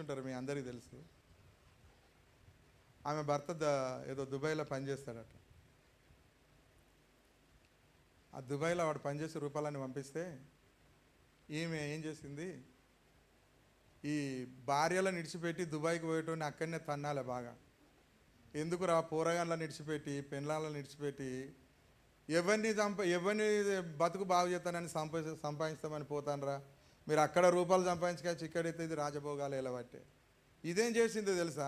ఉంటారు, మీ అందరికీ తెలుసు. ఆమె భర్త ఏదో దుబాయ్లో పనిచేస్తాడట. ఆ దుబాయ్లో వాడు పనిచేసే రూపాయలని పంపిస్తే ఈమె ఏం చేసింది, ఈ భార్యలను విడిచిపెట్టి దుబాయ్కి పోయేటోని అక్కడనే తన్నాలే బాగా. ఎందుకురా పోరగాళ్ళని విడిచిపెట్టి పెళ్ళాలను విడిచిపెట్టి ఎవరిని బతుకు బాగు చేస్తానని సంపాదిస్తామని పోతానరా, మీరు అక్కడ రూపాయలు సంపాదించుకొచ్చి ఇక్కడైతే ఇది రాజభోగాలు ఎలా పట్టే. ఇదేం చేసిందో తెలుసా,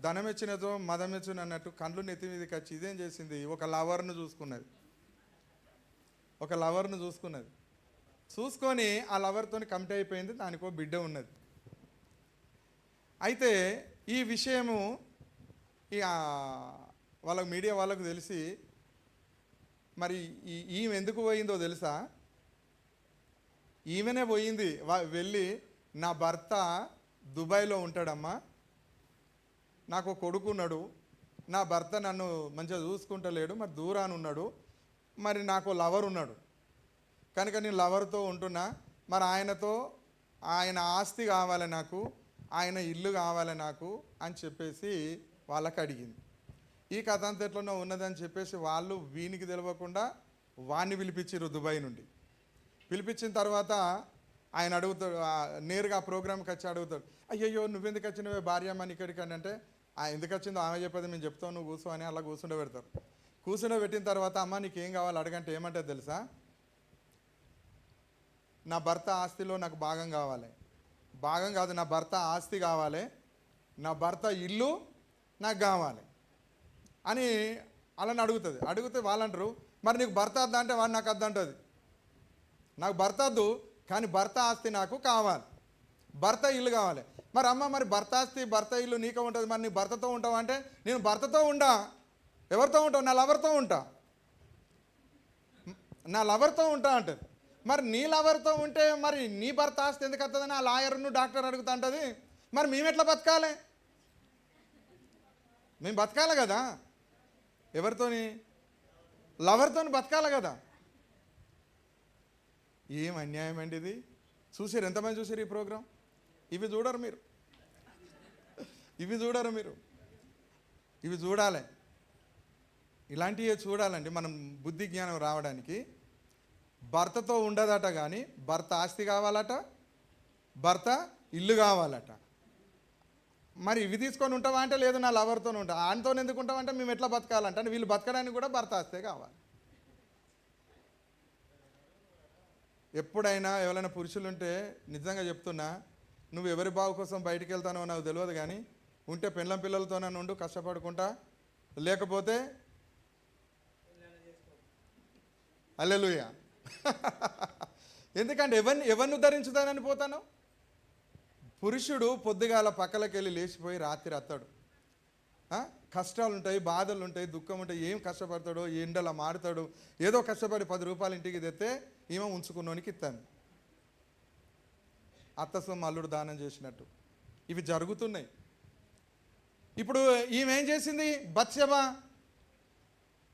ధనం ఇచ్చినతో మదం ఇచ్చిన అన్నట్టు కండ్లు నెత్తి మీదకి వచ్చి ఇదేం చేసింది, ఒక లవర్ను చూసుకున్నది. చూసుకొని ఆ లవర్తో కమిట్ అయిపోయింది. దానికో బిడ్డ ఉన్నది. అయితే ఈ విషయము వాళ్ళకు మీడియా వాళ్ళకు తెలిసి మరి ఈమె ఎందుకు పోయిందో తెలుసా, ఈమెనే పోయింది వెళ్ళి, నా భర్త దుబాయ్లో ఉంటాడమ్మా, నాకు కొడుకున్నాడు, నా భర్త నన్ను మంచిగా చూసుకుంటలేడు, మరి దూరాన్ని ఉన్నాడు, మరి నాకు లవర్ ఉన్నాడు కనుక నేను లవర్తో ఉంటున్నా, మరి ఆయన ఆస్తి కావాలి నాకు, ఆయన ఇల్లు కావాలి నాకు అని చెప్పేసి వాళ్ళకి అడిగింది. ఈ కథ అంత ఎట్లనో ఉన్నదని చెప్పేసి వాళ్ళు వీనికి తెలియకుండా వాణ్ణి పిలిపించారు దుబాయ్ నుండి. పిలిపించిన తర్వాత ఆయన అడుగుతాడు, నేరుగా ఆ ప్రోగ్రామ్కి వచ్చి అడుగుతాడు, అయ్యయ్యో నువ్వెందుకు వచ్చినవే భార్యమ్మని ఇక్కడికి అని. అంటే ఎందుకు వచ్చిందో ఆమె చెప్పేది మేము చెప్తావు, నువ్వు కూర్చో అని అలా కూర్చుండబెడతారు. కూర్చుండబెట్టిన తర్వాత అమ్మ నీకేం కావాలి అడగంటే ఏమంటే తెలుసా, నా భర్త ఆస్తిలో నాకు భాగం కావాలి, భాగం కాదు నా భర్త ఆస్తి కావాలి, నా భర్త ఇల్లు నాకు కావాలి అని అలాని అడుగుతుంది. అడిగితే వాళ్ళంటారు, మరి నీకు భర్త వద్దా అంటే వాడు నాకు వద్దంటుంది. నాకు భర్త వద్దు కానీ భర్త ఆస్తి నాకు కావాలి, భర్త ఇల్లు కావాలి. మరి అమ్మ మరి భర్త ఆస్తి భర్త ఇల్లు నీకే ఉంటుంది, మరి నీ భర్తతో ఉంటావు అంటే నేను భర్తతో ఉండా. ఎవరితో ఉంటావు? నా లవర్తో ఉంటా, నా లవర్తో ఉంటా అంటది. మరి నీ లవర్తో ఉంటే మరి నీ భర్త ఆస్తి ఎందుకు వస్తుందని ఆ లాయర్ను డాక్టర్ అడుగుతా ఉంటుంది. మరి మేము ఎట్లా బతకాలి? మేము బతకాలి కదా, ఎవరితోని? లవర్తోని బతకాలి కదా. ఏం అన్యాయం అండి ఇది. చూసారు ఎంతమంది చూసారు ఈ ప్రోగ్రాం? ఇవి చూడరు మీరు, ఇవి చూడాలి, ఇలాంటివే చూడాలండి మనం బుద్ధి జ్ఞానం రావడానికి. భర్తతో ఉండదట కానీ భర్త ఆస్తి కావాలట, భర్త ఇల్లు కావాలట. మరి ఇవి తీసుకొని ఉంటావా అంటే లేదు నా లవర్తో ఉంటా. ఆయనతో ఎందుకు ఉంటావంటే మేము ఎట్లా బతకాలంటే, అంటే వీళ్ళు బతకడానికి కూడా భర్త ఆస్తే కావాలి. ఎప్పుడైనా ఎవరైనా పురుషులుంటే నిజంగా చెప్తున్నా, నువ్వు ఎవరి బావు కోసం బయటికి వెళ్తానో నాకు తెలియదు కానీ ఉంటే పెళ్ళం పిల్లలతోనే ఉండు కష్టపడుకుంటా, లేకపోతే హల్లెలూయా. ఎందుకంటే ఎవరిని ఉద్ధరించుతానని పోతాను. పురుషుడు పొద్దుగాల పక్కలకి వెళ్ళి లేచిపోయి రాత్రి అత్తాడు. కష్టాలు ఉంటాయి, బాధలు ఉంటాయి, దుఃఖం ఉంటాయి, ఏం కష్టపడతాడో, ఎండలా మారుతాడు, ఏదో కష్టపడి 10 రూపాయలు ఇంటికి తెస్తే ఈమె ఉంచుకున్నోనికి ఇస్తాను. అత్త సొమ్ము అల్లుడు దానం చేసినట్టు ఇవి జరుగుతున్నాయి. ఇప్పుడు ఈమె ఏం చేసింది? బత్షెబా,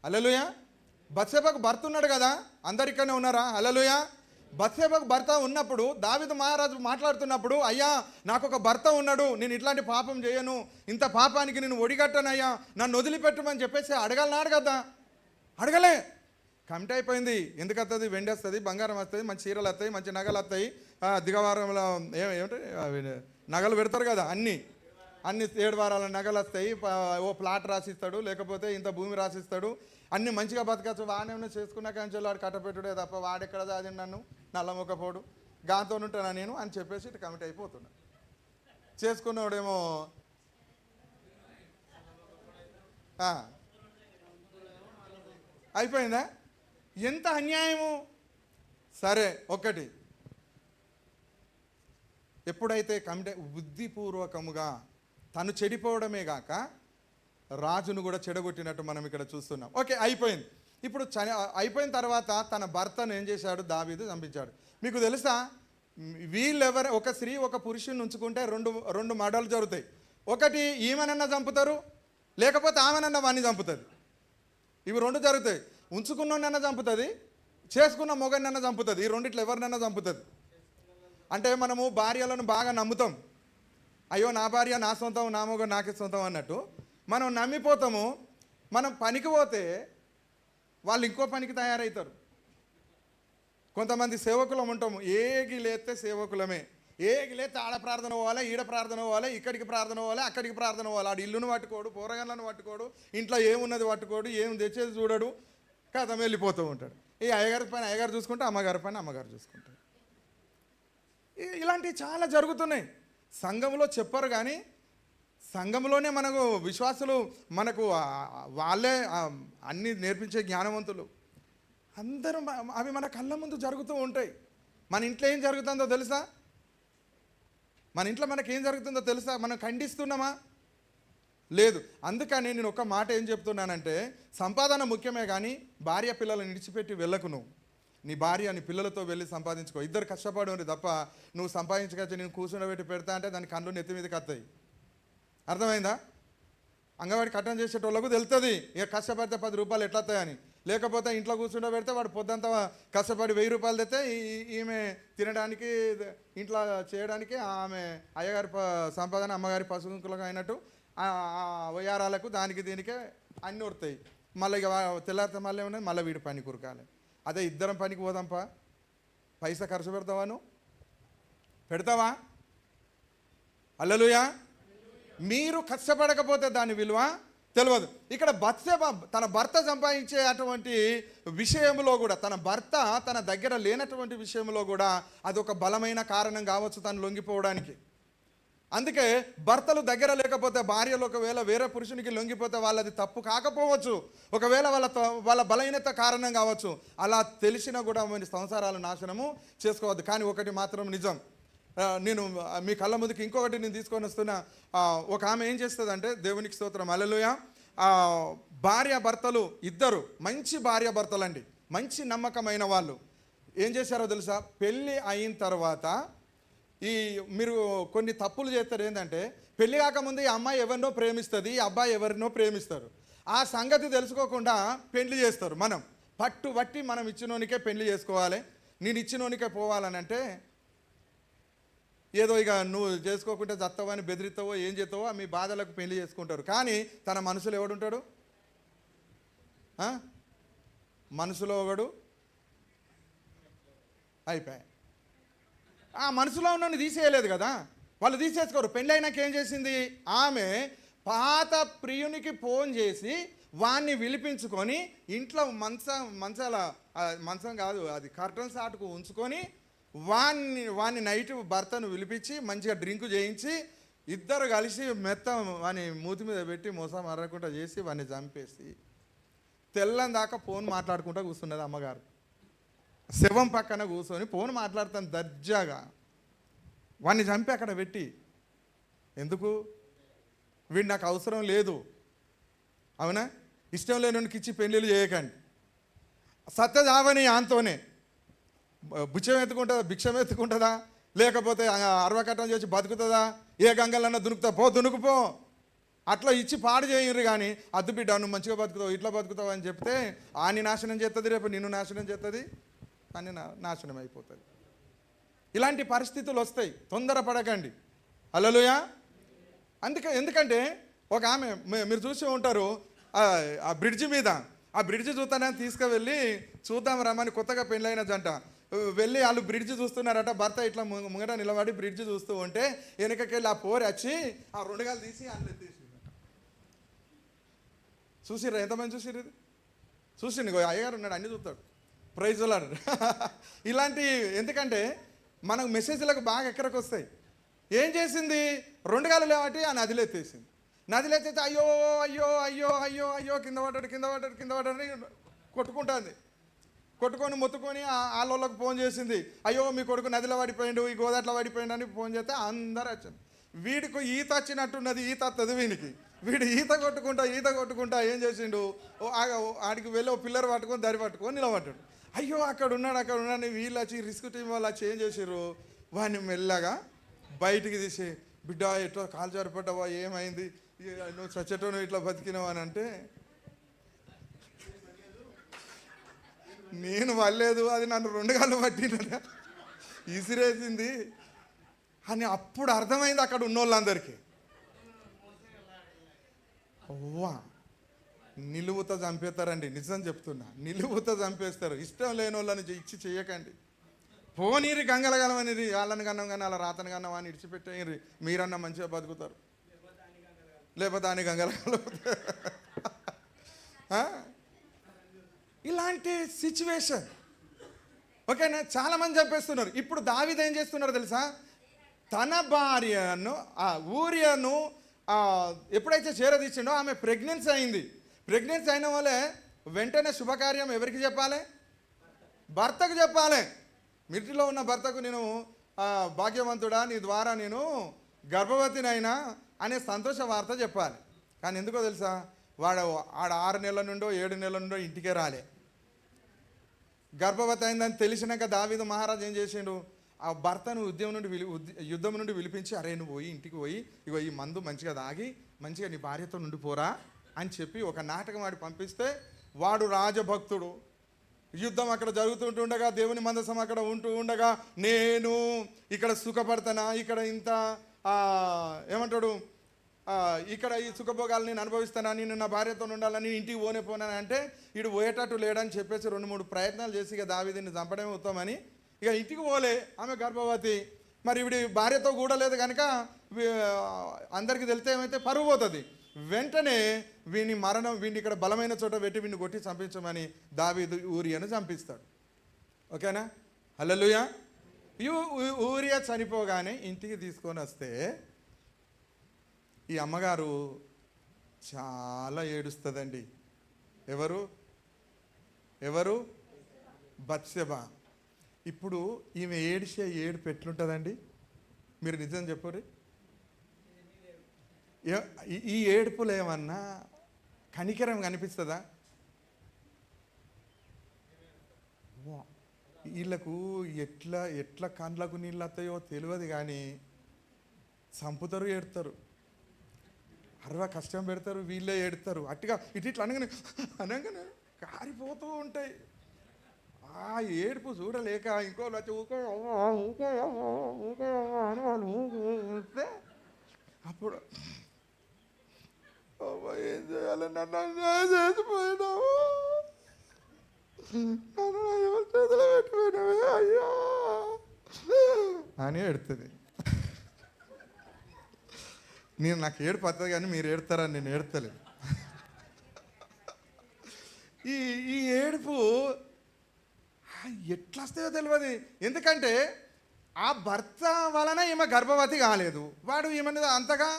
హల్లెలూయా. బత్షెబాకు భర్త ఉన్నాడు కదా, అందరికనే ఉన్నారా? హల్లెలూయా. బత్షెబాకు భర్త ఉన్నప్పుడు దావీదు మహారాజు మాట్లాడుతున్నప్పుడు, అయ్యా నాకు ఒక భర్త ఉన్నాడు, నేను ఇట్లాంటి పాపం చేయను, ఇంత పాపానికి నేను ఒడిగట్టనయ్యా, నన్ను వదిలిపెట్టమని చెప్పేసి అడగలనాడు కదా. అడగలే, కమిట్ అయిపోయింది. ఎందుకు వస్తుంది? వెండి వస్తుంది, బంగారం వస్తుంది, మంచి చీరలు వస్తాయి, మంచి నగలు వస్తాయి, దిగవారంలో ఏమిటి నగలు పెడతారు కదా, అన్నీ 7 వారాల నగలు వస్తాయి, ఓ ప్లాట్ రాసిస్తాడు, లేకపోతే ఇంత భూమి రాసిస్తాడు, అన్నీ మంచిగా బతకచ్చు. వాడేమన్నా చేసుకున్నా కానీ వాడు కట్టపెట్టుడే తప్ప వాడెక్కడ దాదిండి నన్ను నల్లమొక్కపోడు గాతో ఉంటానా నేను అని చెప్పేసి ఇటు కమిట్ అయిపోతున్నా. చేసుకున్నవాడేమో అయిపోయిందా? ఎంత అన్యాయము. సరే, ఒకటి ఎప్పుడైతే కమిట్ బుద్ధిపూర్వకముగా తను చెడిపోవడమే కాక రాజును కూడా చెడగొట్టినట్టు మనం ఇక్కడ చూస్తున్నాం. ఓకే, అయిపోయింది. ఇప్పుడు అయిపోయిన తర్వాత తన భర్తను ఏం చేశాడు? దావీదు చంపించాడు. మీకు తెలుసా, ఒక స్త్రీ ఒక పురుషుని ఉంచుకుంటే రెండు మర్డర్లు జరుగుతాయి. ఒకటి ఈమెనన్నా చంపుతారు, లేకపోతే ఆమెనన్నా వాడిని చంపుతుంది. ఇవి 2 జరుగుతాయి. ఉంచుకున్నోనన్నా చంపుతుంది, చేసుకున్న మొగన్నన్నా చంపుతుంది. ఈ రెండిట్లో ఎవరినన్నా చంపుతుంది. అంటే మనము భార్యలను బాగా నమ్ముతాం. అయ్యో నా భార్య నా సొంతం, నా మొగ నాకే సొంతం అన్నట్టు మనం నమ్మిపోతాము. మనం పనికి పోతే వాళ్ళు ఇంకో పనికి తయారవుతారు. కొంతమంది సేవకులం ఉంటాము, ఏగి లేస్తే సేవకులమే. ఏగి లేస్తే ఆడ ప్రార్థన పోవాలి, ఈడ ప్రార్థన పోవాలి, ఇక్కడికి ప్రార్థన పోవాలి, అక్కడికి ప్రార్థన పోవాలి. ఆడు ఇల్లును పట్టుకోడు, పోరగాళ్ళను పట్టుకోడు, ఇంట్లో ఏమున్నది పట్టుకోడు, ఏం తెచ్చేది చూడడు, కథం వెళ్ళిపోతూ ఉంటాడు. ఈ అయ్యగారి పైన అయ్యగారు చూసుకుంటే అమ్మగారి పైన అమ్మగారు చూసుకుంటారు. ఇలాంటివి చాలా జరుగుతున్నాయి. సంఘంలో చెప్పరు కానీ సంఘంలోనే మనకు విశ్వాసులు, మనకు వాళ్ళే అన్నీ నేర్పించే జ్ఞానవంతులు అందరూ అవి మన కళ్ళ ముందు జరుగుతూ ఉంటాయి. మన ఇంట్లో ఏం జరుగుతుందో తెలుసా? మన ఇంట్లో మనకేం జరుగుతుందో తెలుసా? మనం ఖండిస్తున్నామా? లేదు. అందుకని నేను ఒక మాట ఏం చెప్తున్నానంటే, సంపాదన ముఖ్యమే కానీ భార్య పిల్లలను విడిచిపెట్టి వెళ్ళకు. నువ్వు నీ భార్య నీ పిల్లలతో వెళ్ళి సంపాదించుకో. ఇద్దరు కష్టపడి తప్ప నువ్వు సంపాదించకొచ్చి నేను కూర్చుండబెట్టి పెడతా అంటే దాని కళ్ళు నెత్తి మీదకి వస్తాయి. అర్థమైందా? అంగన్వాడి కట్టం చేసేటోళ్ళకు తెలుస్తుంది ఇక కష్టపడితే 10 రూపాయలు ఎట్లా వస్తాయని. లేకపోతే ఇంట్లో కూర్చుండ పెడితే వాడు పొద్దంతా కష్టపడి 1000 రూపాయలు తెస్తే ఈమె తినడానికి, ఇంట్లో చేయడానికి ఆమె అయ్యగారి సంపాదన అమ్మగారి పశువులకు అయినట్టు వయారాలకు దానికి దీనికే అన్నీ వస్తాయి. మళ్ళీ ఇక తెల్లారితే మళ్ళీ ఉన్నది, మళ్ళీ వీడి పని కురకాలి. అదే ఇద్దరం పనికి పోదాంపా, పైసా ఖర్చు పెడతావా? నువ్వు పెడతావా? హల్లెలూయా. మీరు కష్టపడకపోతే దాని విలువ తెలియదు. ఇక్కడ బత్షెబ తన భర్త సంపాదించే అటువంటి విషయంలో కూడా, తన భర్త తన దగ్గర లేనటువంటి విషయంలో కూడా అదొక బలమైన కారణం కావచ్చు తను లొంగిపోవడానికి. అందుకే భర్తలు దగ్గర లేకపోతే భార్యలు ఒకవేళ వేరే పురుషునికి లొంగిపోతే వాళ్ళది తప్పు కాకపోవచ్చు, ఒకవేళ వాళ్ళ బలహీనత కారణం కావచ్చు. అలా తెలిసినా కూడా మన సంసారాలు నాశనము చేసుకోవద్దు. కానీ ఒకటి మాత్రం నిజం, నేను మీ కళ్ళ ముందుకి ఇంకొకటి నేను తీసుకొని వస్తున్నా. ఒక ఆమె ఏం చేస్తుందంటే, దేవునికి స్తోత్రం, హల్లెలూయా, భార్య భర్తలు ఇద్దరు మంచి భార్య భర్తలండి, మంచి నమ్మకమైన వాళ్ళు ఏం చేశారో తెలుసా? పెళ్ళి అయిన తర్వాత మీరు కొన్ని తప్పులు చేస్తారు. ఏంటంటే పెళ్ళి కాకముందు ఈ అమ్మాయి ఎవరినో ప్రేమిస్తుంది, ఈ అబ్బాయి ఎవరినో ప్రేమిస్తారు. ఆ సంగతి తెలుసుకోకుండా పెళ్లి చేస్తారు. మనం పట్టుబట్టి మనం ఇచ్చినోనికే పెళ్లి చేసుకోవాలి, నేను ఇచ్చినోనికే పోవాలని అంటే ఏదో ఇక నువ్వు చేసుకోకుంటే చస్తావని బెదిరిస్తావో ఏం చేస్తావో మీ బాధలకు పెళ్లి చేసుకుంటారు. కానీ తన మనసులో ఎవడుంటాడు? మనసులో ఒకడు అయిపోయా. ఆ మనసులో ఉన్నని తీసేయలేదు కదా, వాళ్ళు తీసేసుకోరు. పెళ్ళైనాక ఏం చేసింది ఆమె? పాత ప్రియునికి ఫోన్ చేసి వాణ్ణి విలిపించుకొని ఇంట్లో మంచం కాదు అది కర్టన్స్ ఆటుకు ఉంచుకొని వాణ్ణి నైట్ భర్తను విలిపించి మంచిగా డ్రింక్ చేయించి ఇద్దరు కలిసి మెత్తం వాని మూతి మీద పెట్టి మోసం మరకుండా చేసి వాడిని చంపేసి తెల్లం దాకా ఫోన్ మాట్లాడుకుంటూ కూర్చున్నది అమ్మగారు. శవం పక్కన కూర్చొని ఫోన్ మాట్లాడుతాను దర్జాగా. వాడిని చంపి అక్కడ పెట్టి, ఎందుకు? వీడు నాకు అవసరం లేదు. అవునా? ఇష్టం లేనికి ఇచ్చి పెళ్ళిళ్ళు చేయకండి. సత్యజావని ఆంతోనే భిక్షం ఎత్తుకుంటుందా? లేకపోతే అరవకట్టం చేసి బతుకుతుందా? ఏ గంగలన్నా దునుకుపో అట్లా ఇచ్చి పాడు చేయరు. కానీ అద్దు బిడ్డ నువ్వు మంచిగా బతుకుతావు, ఇట్లా బతుకుతావు అని చెప్తే ఆని నాశనం చేస్తుంది, రేపు నిన్ను నాశనం చేస్తుంది, అని నాశనం అయిపోతుంది. ఇలాంటి పరిస్థితులు వస్తాయి, తొందరపడకండి. హల్లెలూయా. ఎందుకంటే ఒక ఆమె మీరు చూసి ఉంటారు, ఆ బ్రిడ్జి మీద, ఆ బ్రిడ్జి చూస్తానని తీసుకువెళ్ళి చూద్దాం రమ్మని కొత్తగా పెళ్ళైన జంట వెళ్ళి వాళ్ళు బ్రిడ్జి చూస్తున్నారట. భర్త ఇట్లా ముంగట నిలబడి బ్రిడ్జి చూస్తూ ఉంటే వెనకకెళ్ళి ఆ పోరి వచ్చి ఆ 2 గాలు తీసి అందులో ఎత్తేసి చూసిర్రా? ఎంతమంది చూసిర్రు? ఇది చూసిండు. అయ్యగారు ఉన్నాడు, అన్నీ చూస్తాడు. Praise lord. ఇలాంటి ఎందుకంటే మనకు మెసేజ్లకు బాగా ఎక్కడికి వస్తాయి. ఏం చేసింది? 2 గాలు లేవాటి ఆ నదిలో ఎత్తేసింది. నదిలో ఎత్తేస్తే అయ్యో అయ్యో అయ్యో అయ్యో అయ్యో కింద పడ్డాడు కొట్టుకుంటుంది. కొట్టుకొని మొత్తుకొని వాళ్ళకి ఫోన్ చేసింది, అయ్యో మీ కొడుకు నదిలో పడిపోయిండు, ఈ గోదాట్లో పడిపోయిండు అని ఫోన్ చేస్తే అందరు వచ్చారు. వీడికి ఈత వచ్చినట్టున్నది, ఈత వస్తుంది వీనికి. వీడు ఈత కొట్టుకుంటా ఏం చేసిండు? ఆడికి వెళ్ళి ఓ పిల్లర్ పట్టుకొని దరి పట్టుకొని నిలబడ్డాడు. అయ్యో అక్కడ ఉన్నాడు వీళ్ళు వచ్చి రిస్క్ టీం వాళ్ళు వచ్చి ఏం చేసారు? వాడిని మెల్లగా బయటికి తీసి, బిడ్డ ఎట్లా కాలు జారిపడ్డావా, ఏమైంది, నువ్వు చచ్చటో ఇట్లా బతికినావు అని అంటే, నేను వల్లేదు, అది నన్ను 2 గాళ్ళు పట్టిన ఇసిరేసింది అని అప్పుడు అర్థమైంది అక్కడ ఉన్న వాళ్ళందరికీ. ఓవా, నిలువుతో చంపేస్తారండి, నిజం చెప్తున్నా, నిలువుతో చంపేస్తారు. ఇష్టం లేని వాళ్ళని ఇచ్చి చేయకండి. పోనీరి గంగలగలమని వాళ్ళని కన్నాం కానీ అలా రాతని కన్నాం అని ఇడిచిపెట్టేయండి, మీరన్నా మంచిగా బతుకుతారు. లేకపోతే అని గంగలగల ఇలాంటి సిచ్యువేషన్. ఓకేనా, చాలామంది చంపేస్తున్నారు. ఇప్పుడు దావీదు ఏం చేస్తున్నారు తెలుసా? తన భార్యను ఊరియను ఎప్పుడైతే చేరదీసిండో ఆమె ప్రెగ్నెన్సీ అయింది. ప్రెగ్నెన్సీ అయిన వాళ్ళే వెంటనే శుభకార్యం ఎవరికి చెప్పాలి? భర్తకు చెప్పాలి. మిలిటరీలో ఉన్న భర్తకు నేను భాగ్యవంతుడా, నీ ద్వారా నేను గర్భవతినైనా అనే సంతోష వార్త చెప్పాలి. కానీ ఎందుకో తెలుసా, ఆడ 6 నెలల నుండో 7 నెలల నుండో ఇంటికే రాలే. గర్భవతి అయిందని తెలిసినాక దావీదు మహారాజు ఏం చేసిండు? ఆ భర్తను యుద్ధం నుండి పిలిపించి, అరే నువ్వు పోయి ఇంటికి పోయి ఇగో ఈ మందు మంచిగా తాగి మంచిగా నీ భార్యతో నుండిపోరా అని చెప్పి ఒక నాటకం ఆడి పంపిస్తే, వాడు రాజభక్తుడు. యుద్ధం అక్కడ జరుగుతుంటుండగా, దేవుని మందసం అక్కడ ఉంటూ ఉండగా, నేను ఇక్కడ సుఖపడతానా, ఇక్కడ ఇంత ఏమంటాడు, ఇక్కడ ఈ సుఖభోగాలు నేను అనుభవిస్తానా, నేను నా భార్యతో ఉండాలని ఇంటికి పోనాను అంటే ఇటు పోయేటట్టు లేడని చెప్పేసి 2-3 ప్రయత్నాలు చేసి ఇక దావీదుని చంపడమే ఉత్తమని ఇక ఇంటికి పోలే. ఆమె గర్భవతి. మరి ఇవిడి భార్యతో కూడా లేదు కనుక అందరికీ తెలితే ఏమైతే పరువు పోతుంది. వెంటనే వీడిని ఇక్కడ బలమైన చోట పెట్టి వీడిని కొట్టి చంపించమని దావీదు ఊరియను చంపిస్తాడు. ఓకేనా, హల్లెలూయా. ఊరియా చనిపోగానే ఇంటికి తీసుకొని వస్తే ఈ అమ్మగారు చాలా ఏడుస్తుందండి. ఎవరు? బత్షెబ. ఇప్పుడు ఈమె ఏడిసే ఏడుపు ఎట్లుంటుందండి? మీరు నిజం చెప్పుర్రి. ఈ ఏడుపులో ఏమన్నా కనికరం కనిపిస్తుందా? వీళ్ళకు ఎట్లా కండ్లకు నీళ్ళు వస్తాయో తెలియదు కానీ చంపుతారు, ఏడుతారు, కష్టం పెడతారు, వీళ్ళే ఏడుతారు. అట్టుగా ఇట్లా అనగానే కారిపోతూ ఉంటాయి. ఆ ఏడుపు చూడలేక ఇంకోళ్ళు వచ్చి అప్పుడు ఏం చేయాలి, నన్ను చేసిపోయినావు, నన్ను చేతిలో పెట్టిపోయినావే అయ్యా అని ఏడుతుంది. నాకు ఏడుపు వస్తుంది కానీ మీరు ఏడుతారని నేను ఏడుతలేదు. ఈ ఏడుపు ఎట్లా వస్తాయో తెలియదు. ఎందుకంటే ఆ భర్త వలన ఈమె గర్భవతి కాలేదు, వాడు ఈమె అంతగా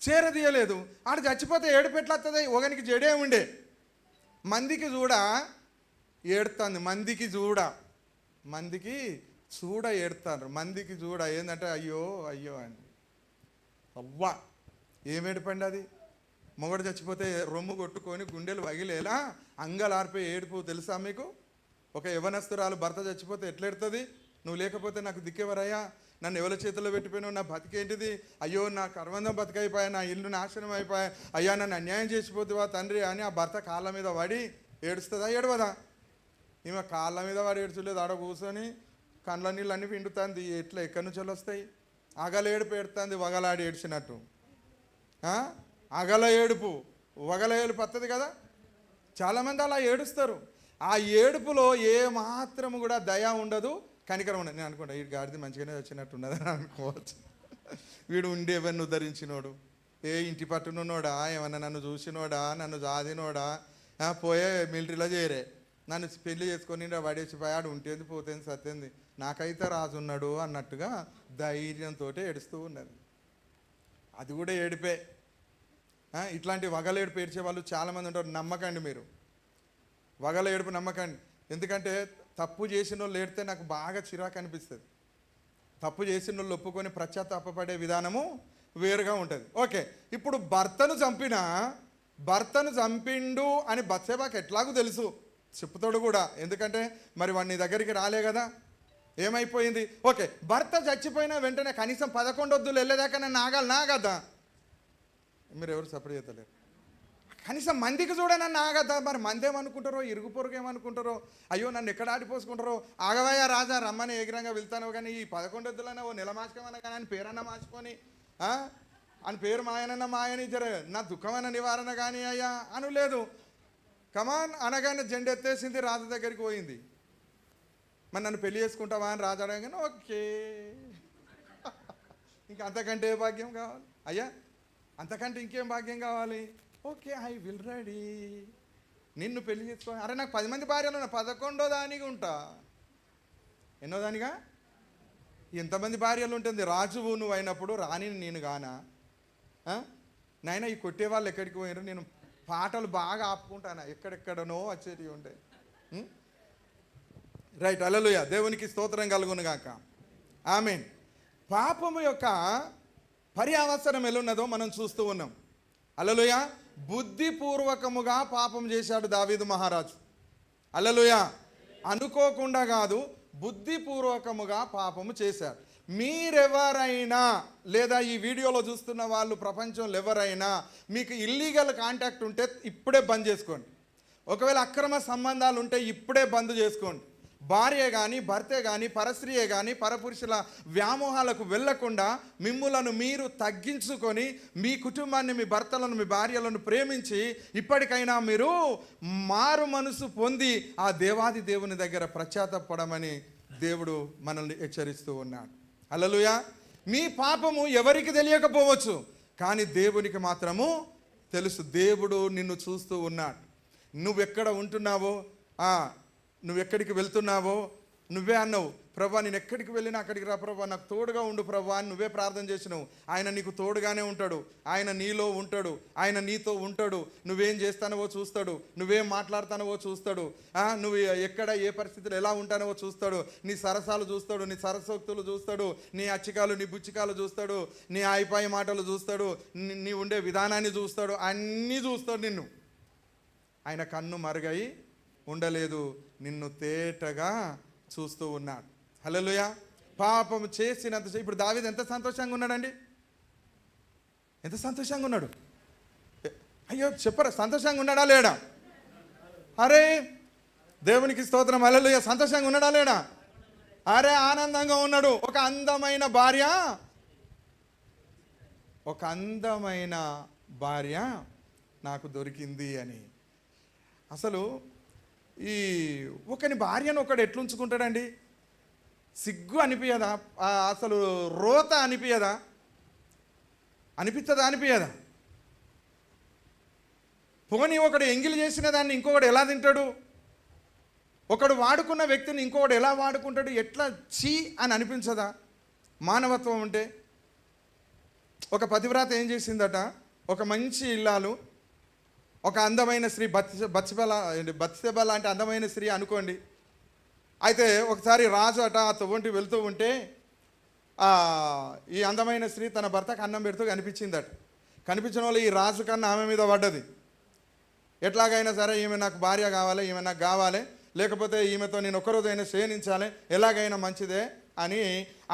చేరదీయలేదు. ఆడు చచ్చిపోతే ఏడుపు ఎట్లా వస్తుంది? ఒకనికి జడే ఉండే, మందికి ఏడుతుంది, మందికి చూడ ఏడుతారు, మందికి ఏంటంటే అయ్యో అని. అవ్వా ఏం ఏడుపండి అది? మొగడు చచ్చిపోతే రొమ్ము కొట్టుకొని గుండెలు వగిలేలా అంగలార్పే ఏడుపు తెలుసా మీకు? ఒక యవనస్తురాలు భర్త చచ్చిపోతే ఎట్లా ఎడుతుంది? నువ్వు లేకపోతే నాకు దిక్కెవరయ్యా, నన్ను ఎవరి చేతుల్లో పెట్టిపోయినావు, నా బతికేంటిది, అయ్యో నా కర్మందం బతికైపోయా, నా ఇల్లు నాశనం అయిపోయా, అయ్యా నన్ను అన్యాయం చేసిపోతువా తండ్రి అని ఆ భర్త కాళ్ళ మీద పడి ఏడుస్తుందా? ఏడవదా? ఈమె కాళ్ళ మీద వాడు ఏడ్చలేదు, ఆడ కూర్చొని కండ్ల నీళ్ళు అన్నీ పిండుతుంది. ఎట్లా ఎక్కడి నుంచి వస్తాయి? అగల ఏడుపు ఏడుతుంది, వగలాడి ఏడ్చినట్టు. అగల ఏడుపు వగల ఏడుపు వస్తుంది కదా. చాలామంది అలా ఏడుస్తారు. ఆ ఏడుపులో ఏ మాత్రము కూడా దయ ఉండదు, కనికరం ఉండదు. నేను అనుకుంటా వీడి గాడిది మంచిగానే వచ్చినట్టు ఉన్నదని అనుకోవచ్చు. వీడు ఉండి ఎవరిని ఉద్ధరించినోడు, ఇంటి పట్టునున్నోడా, ఏమన్నా నన్ను చూసినోడా, నన్ను జాదినోడా, పోయే మిలిటరీలో చేరే, నన్ను పెళ్లి చేసుకొని పడేసిపోయాడు, ఉంటేంది పోతేంది సత్యంది, నాకైతే రాజున్నాడు అన్నట్టుగా ధైర్యంతో ఏడుస్తూ ఉన్నది. అది కూడా ఏడిపే. ఇట్లాంటి వగల ఏడుపు ఏడ్చే వాళ్ళు చాలామంది ఉంటారు. నమ్మకండి, మీరు వగల ఏడుపు నమ్మకండి. ఎందుకంటే తప్పు చేసిన వాళ్ళు ఏడితే నాకు బాగా చిరాకు అనిపిస్తుంది. తప్పు చేసిన వాళ్ళు ఒప్పుకొని పశ్చాత్తాపపడే విధానము వేరుగా ఉంటుంది. ఓకే, ఇప్పుడు భర్తను చంపిండు అని బత్షెబాకు ఎట్లాగూ తెలుసు, చెప్పుతాడు కూడా. ఎందుకంటే మరి వాడిని దగ్గరికి రాలే కదా, ఏమైపోయింది? ఓకే, భర్త చచ్చిపోయినా వెంటనే కనీసం 11 వద్దులు వెళ్ళేదాకా నేను నాగాలి నా కదా. మీరు ఎవరు సపోర్ట్ చేస్తలేరు. కనీసం మందికి చూడనని ఆగదా? మరి మంది ఏమనుకుంటారో, ఇరుగు పొరుగు ఏమనుకుంటారో, అయ్యో నన్ను ఎక్కడ ఆడిపోసుకుంటారో, ఆగవయ్యా రాజా రమ్మని ఎగిరంగా వెళ్తాను, కానీ ఈ 11 ఎద్దులైనా ఓ నెల మార్చుకోమన్నా కానీ అని పేరన్నా మార్చుకొని అని పేరు మాయనన్నా మాయని జర నా దుఃఖమైన నివారణ కానీ అయ్యా అను లేదు. కమాన్ అనగానే జెండెత్తేసింది, రాజు దగ్గరికి పోయింది. మరి నన్ను పెళ్లి చేసుకుంటావా అని రాజు అడగానే ఓకే. ఇంకా అంతకంటే ఏ భాగ్యం కావాలి అయ్యా? అంతకంటే ఇంకేం భాగ్యం కావాలి? ఓకే, ఐ విల్ రెడీ, నిన్ను పెళ్లి చేసుకో. అరే నాకు 10 మంది భార్యలు ఉన్నా, 11వ దానిగా ఉంటా. ఎన్నో దానిగా? ఎంతమంది భార్యలు ఉంటుంది? రాజువు నువ్వు అయినప్పుడు రాణిని నేను గానా? నాయన ఈ కొట్టే వాళ్ళు ఎక్కడికి పోయినారు? నేను పాటలు బాగా ఆపుకుంటాను, ఎక్కడెక్కడనో వచ్చేటివి ఉంటాయి. రైట్, హల్లెలూయా, దేవునికి స్తోత్రం కలుగును గాక. ఆమేన్. పాపము యొక్క పర్యావసరం ఎలున్నదో మనం చూస్తూ ఉన్నాం. హల్లెలూయా. బుద్ధిపూర్వకముగా పాపం చేశాడు దావీదు మహారాజు. హల్లెలూయా. అనుకోకుండా కాదు, బుద్ధిపూర్వకముగా పాపము చేశాడు. మీరెవరైనా లేదా ఈ వీడియోలో చూస్తున్న వాళ్ళు ప్రపంచంలో ఎవరైనా మీకు ఇల్లీగల్ కాంటాక్ట్ ఉంటే ఇప్పుడే బంద్ చేసుకోండి. ఒకవేళ అక్రమ సంబంధాలు ఉంటే ఇప్పుడే బంద్ చేసుకోండి. భార్య కానీ భర్తే కానీ పరస్త్రీయే కానీ పరపురుషుల వ్యామోహాలకు వెళ్లకుండా మిమ్ములను మీరు తగ్గించుకొని మీ కుటుంబాన్ని, మీ భర్తలను, మీ భార్యలను ప్రేమించి ఇప్పటికైనా మీరు మారు మనసు పొంది ఆ దేవాది దేవుని దగ్గర పశ్చాత్తాపడమని దేవుడు మనల్ని హెచ్చరిస్తూ ఉన్నాడు. హల్లెలూయా. మీ పాపము ఎవరికి తెలియకపోవచ్చు, కానీ దేవునికి మాత్రము తెలుసు. దేవుడు నిన్ను చూస్తూ ఉన్నాడు. నువ్వెక్కడ ఉంటున్నావో, నువ్వెక్కడికి వెళ్తున్నావో నువ్వే అన్నావు, ప్రభా నేను ఎక్కడికి వెళ్ళినా అక్కడికి రా ప్రభా, నాకు తోడుగా ఉండు ప్రభా అని నువ్వే ప్రార్థన చేసినావు. ఆయన నీకు తోడుగానే ఉంటాడు, ఆయన నీలో ఉంటాడు, ఆయన నీతో ఉంటాడు. నువ్వేం చేస్తానవో చూస్తాడు, నువ్వేం మాట్లాడుతానవో చూస్తాడు, నువ్వు ఎక్కడ ఏ పరిస్థితులు ఎలా ఉంటానవో చూస్తాడు. నీ సరసాలు చూస్తాడు, నీ సరసోక్తులు చూస్తాడు, నీ అచ్చికాలు నీ బుచ్చికాలు చూస్తాడు, నీ ఆయిపాయి మాటలు చూస్తాడు, నీ ఉండే విధానాన్ని చూస్తాడు, అన్నీ చూస్తాడు నిన్ను. ఆయన కన్ను మరుగై ఉండలేదు, నిన్ను తేటగా చూస్తూ ఉన్నాడు. హల్లెలూయా. పాపం చేసినంత ఇప్పుడు దావీదు ఎంత సంతోషంగా ఉన్నాడండి? ఎంత సంతోషంగా ఉన్నాడు? అయ్యో చెప్పరా, సంతోషంగా ఉన్నాడా లేడా? అరే దేవునికి స్తోత్రం, హల్లెలూయా. సంతోషంగా ఉన్నాడా లేడా? అరే ఆనందంగా ఉన్నాడు. ఒక అందమైన భార్య నాకు దొరికింది అని. అసలు ఈ ఒకని భార్యను ఒకడు ఎట్లుంచుకుంటాడండి? సిగ్గు అనిపించదా? అసలు రోత అనిపించదా? అనిపించదా? పోనీ ఒకడు ఎంగిలి చేసిన దాన్ని ఇంకొకడు ఎలా తింటాడు? ఒకడు వాడుకున్న వ్యక్తిని ఇంకొకడు ఎలా వాడుకుంటాడు? ఎట్లా చీ అని అనిపించదా? మానవత్వం ఉంటే. ఒక పతివ్రత ఏం చేసిందట, ఒక మంచి ఇల్లాలు, ఒక అందమైన స్త్రీ, బత్షెబ లాంటి అందమైన స్త్రీ అనుకోండి. అయితే ఒకసారి రాజు అట తొవ్వంటి వెళ్తూ ఉంటే ఈ అందమైన స్త్రీ తన భర్తకు అన్నం పెడుతూ కనిపించిందట. కనిపించిన వాళ్ళు ఈ రాజు కన్నా ఆమె మీద పడ్డది. ఎట్లాగైనా సరే ఈమె నాకు భార్య కావాలి, ఈమె నాకు కావాలి, లేకపోతే ఈమెతో నేను ఒక్కరోజైనా శయనించాలి, ఎలాగైనా మంచిదే అని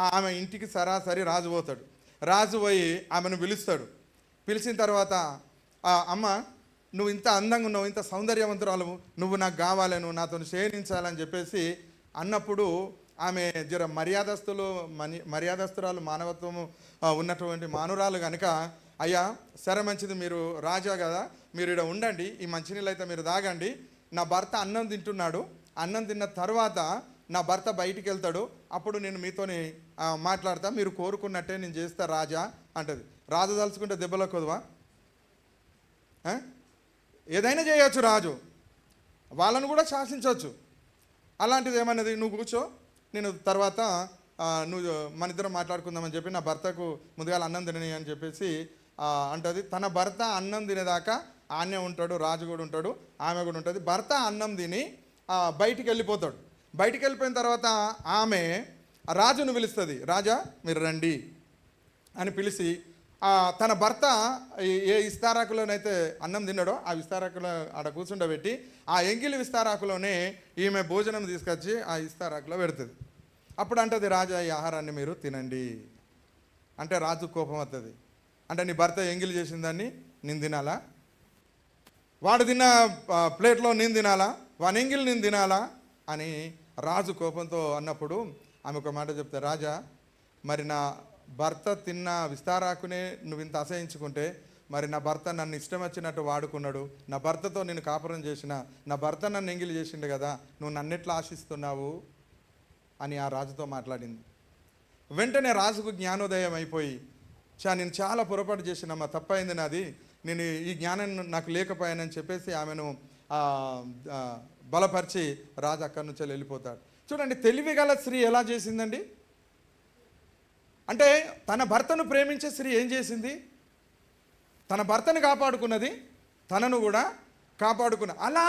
ఆమె ఇంటికి సరాసరి రాజు పోతాడు. రాజు పోయి ఆమెను పిలుస్తాడు. పిలిచిన తర్వాత అమ్మ నువ్వు ఇంత అందంగా ఉన్నావు, ఇంత సౌందర్యవంతురాలు, నువ్వు నాకు కావాలి, నువ్వు నాతో శయనించాలని చెప్పేసి అన్నప్పుడు ఆమె జర మర్యాదస్తురాలు, మానవత్వము ఉన్నటువంటి మానురాలు కనుక, అయ్యా సరే మంచిది, మీరు రాజా కదా, మీరు ఇక్కడ ఉండండి, ఈ మంచినీళ్ళు అయితే మీరు తాగండి, నా భర్త అన్నం తింటున్నాడు, అన్నం తిన్న తర్వాత నా భర్త బయటికి వెళ్తాడు, అప్పుడు నేను మీతోని మాట్లాడతా, మీరు కోరుకున్నట్టే నేను చేస్తా రాజా అంటది. రాజు తలుచుకుంటే దెబ్బలో కొదవా? ఏదైనా చేయొచ్చు రాజు, వాళ్ళను కూడా శాసించవచ్చు. అలాంటిది ఏమన్నది, నువ్వు కూర్చో, నేను తర్వాత నువ్వు మన ఇద్దరం మాట్లాడుకుందామని చెప్పి నా భర్తకు ముందుగా అన్నం తినని అని చెప్పేసి అంటది. తన భర్త అన్నం తినేదాకా ఆనే ఉంటాడు, రాజు కూడా ఉంటాడు, ఆమె కూడా ఉంటుంది. భర్త అన్నం తిని బయటికి వెళ్ళిపోతాడు. బయటికి వెళ్ళిపోయిన తర్వాత ఆమె రాజును పిలుస్తుంది. రాజా మీరు రండి అని పిలిచి తన భర్త ఏ విస్తారాకులోనైతే అన్నం తిన్నాడో ఆ విస్తారాకులో ఆడ కూర్చుండబెట్టి ఆ ఎంగిలి విస్తారాకులోనే ఈమె భోజనం తీసుకొచ్చి ఆ విస్తారాకులో పెడుతుంది. అప్పుడు అంటది, రాజా ఈ ఆహారాన్ని మీరు తినండి అంటే రాజు కోపం వస్తుంది. అంటే నీ భర్త ఎంగిలి చేసిన దాన్ని నేను తినాలా? వాడు తిన్న ప్లేట్లో నేను తినాలా, వాని ఎంగిల్ నేను తినాలా అని రాజు కోపంతో అన్నప్పుడు ఆమె ఒక మాట చెప్తే, రాజా మరి నా భర్త తిన్న విస్తారాకునే నువ్వు ఇంత అసహించుకుంటే, మరి నా భర్త నన్ను ఇష్టం వచ్చినట్టు వాడుకున్నాడు, నా భర్తతో నేను కాపురం చేసిన, నా భర్త నన్ను ఎంగిలి చేసిండు కదా, నువ్వు నన్నెట్లా ఆశిస్తున్నావు అని ఆ రాజుతో మాట్లాడింది. వెంటనే రాజుకు జ్ఞానోదయం అయిపోయి, నేను చాలా పొరపాటు చేసినమ్మా, తప్పైంది నాది, నేను ఈ జ్ఞానం నాకు లేకపోయానని చెప్పేసి ఆమెను బలపరిచి రాజు అక్కడి నుంచి వెళ్ళిపోతాడు. చూడండి, తెలివిగల స్త్రీ ఎలా చేసిందండి అంటే, తన భర్తను ప్రేమించే స్త్రీ ఏం చేసింది? తన భర్తను కాపాడుకున్నది, తనను కూడా కాపాడుకున్న. అలా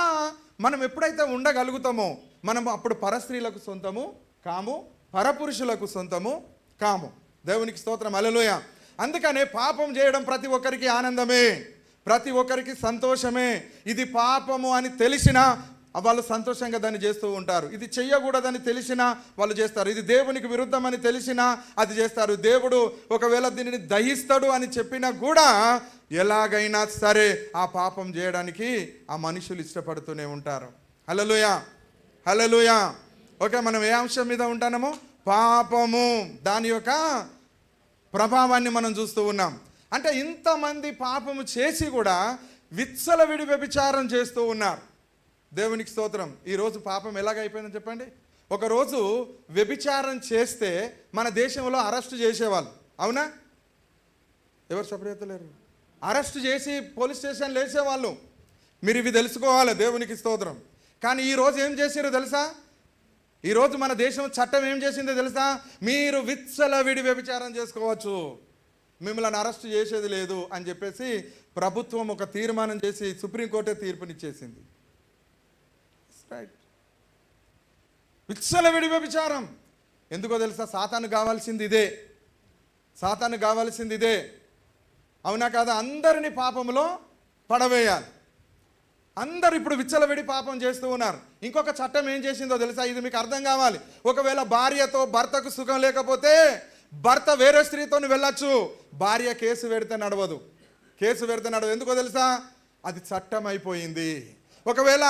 మనం ఎప్పుడైతే ఉండగలుగుతామో మనం అప్పుడు పరస్త్రీలకు సొంతము కాము, పరపురుషులకు సొంతము కాము. దేవునికి స్తోత్రం, హల్లెలూయా. అందుకనే పాపం చేయడం ప్రతి ఒక్కరికి ఆనందమే, ప్రతి ఒక్కరికి సంతోషమే. ఇది పాపము అని తెలిసినా వాళ్ళు సంతోషంగా దాన్ని చేస్తూ ఉంటారు. ఇది చెయ్యకూడదని తెలిసినా వాళ్ళు చేస్తారు. ఇది దేవునికి విరుద్ధమని తెలిసినా అది చేస్తారు. దేవుడు ఒకవేళ దీనిని దహిస్తాడు అని చెప్పినా కూడా ఎలాగైనా సరే ఆ పాపం చేయడానికి ఆ మనుషులు ఇష్టపడుతూనే ఉంటారు. హల్లెలూయా, హల్లెలూయా. ఓకే, మనం ఏ అంశం మీద ఉంటామో పాపము, దాని యొక్క ప్రభావాన్ని మనం చూస్తూ ఉన్నాం. అంటే ఇంతమంది పాపము చేసి కూడా విచ్చలవిడి వ్యభిచారం చేస్తూ ఉన్నారు. దేవునికి స్తోత్రం. ఈరోజు పాపం ఎలాగైపోయిందని చెప్పండి. ఒకరోజు వ్యభిచారం చేస్తే మన దేశంలో అరెస్టు చేసేవాళ్ళు, అవునా? ఎవరు సపరేతలేరు, అరెస్టు చేసి పోలీస్ స్టేషన్లో వేసేవాళ్ళు. మీరు ఇవి తెలుసుకోవాలి, దేవునికి స్తోత్రం. కానీ ఈరోజు ఏం చేశారో తెలుసా? ఈరోజు మన దేశం చట్టం ఏం చేసిందో తెలుసా? మీరు విచ్చలవిడి వ్యభిచారం చేసుకోవచ్చు, మిమ్మల్ని అరెస్టు చేసేది లేదు అని చెప్పేసి ప్రభుత్వం ఒక తీర్మానం చేసి సుప్రీంకోర్టే తీర్పునిచ్చేసింది. రైట్, విచ్చలవిడి వ్యభిచారం. ఎందుకో తెలుసా? సాతాను కావాల్సింది ఇదే, సాతాను కావాల్సింది ఇదే, అవునా కాదా? అందరినీ పాపంలో పడవేయాలి. అందరు ఇప్పుడు విచ్చలవిడి పాపం చేస్తూ ఉన్నారు. ఇంకొక చట్టం ఏం చేసిందో తెలుసా? ఇది మీకు అర్థం కావాలి. ఒకవేళ భార్యతో భర్తకు సుఖం లేకపోతే భర్త వేరే స్త్రీతో వెళ్ళొచ్చు, భార్య కేసు పెడితే నడవదు, కేసు పెడితే నడవదు. ఎందుకో తెలుసా? అది చట్టం అయిపోయింది. ఒకవేళ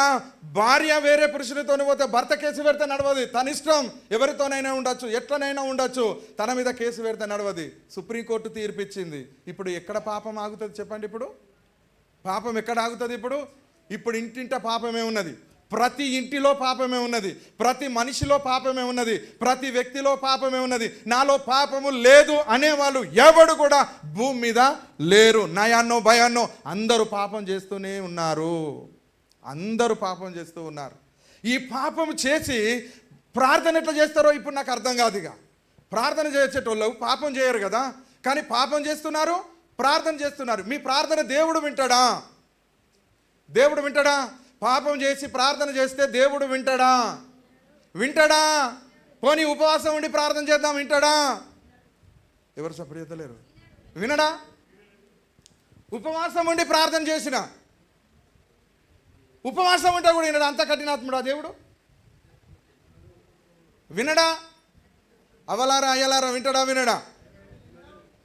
భార్య వేరే పురుషునితో పోతే భర్త కేసు పెడితే నడవదు, తన ఇష్టం, ఎవరితోనైనా ఉండొచ్చు, ఎట్లనైనా ఉండొచ్చు, తన మీద కేసు పెడితే నడవదు. సుప్రీంకోర్టు తీర్పిచ్చింది. ఇప్పుడు ఎక్కడ పాపం ఆగుతుంది చెప్పండి? ఇప్పుడు పాపం ఎక్కడ ఆగుతుంది? ఇప్పుడు ఇంటింట పాపమే ఉన్నది, ప్రతి ఇంటిలో పాపమే ఉన్నది, ప్రతి మనిషిలో పాపమే ఉన్నది, ప్రతి వ్యక్తిలో పాపమే ఉన్నది. నాలో పాపము లేదు అనేవాళ్ళు ఎవడు కూడా భూమి మీద లేరు. నయాన్నో భయాన్నో అందరూ పాపం చేస్తూనే ఉన్నారు, అందరూ పాపం చేస్తూ ఉన్నారు. ఈ పాపం చేసి ప్రార్థన ఎట్లా చేస్తారో ఇప్పుడు నాకు అర్థం కాదు. ఇక ప్రార్థన చేసేటోళ్ళు పాపం చేయరు కదా, కానీ పాపం చేస్తున్నారు, ప్రార్థన చేస్తున్నారు. మీ ప్రార్థన దేవుడు వింటాడా? దేవుడు వింటాడా? పాపం చేసి ప్రార్థన చేస్తే దేవుడు వింటాడా? వింటాడా? పోనీ ఉపవాసం ఉండి ప్రార్థన చేద్దాం, వింటాడా? ఎవరు సపరేత లేరు, వినడా? ఉపవాసం ఉండి ప్రార్థన చేసిన, ఉపవాసం ఉంటే కూడా వినడా? అంత కఠినాత్ముడా దేవుడు? వినడా? అవలారా అయ్యలారా వింటాడా? వినడా?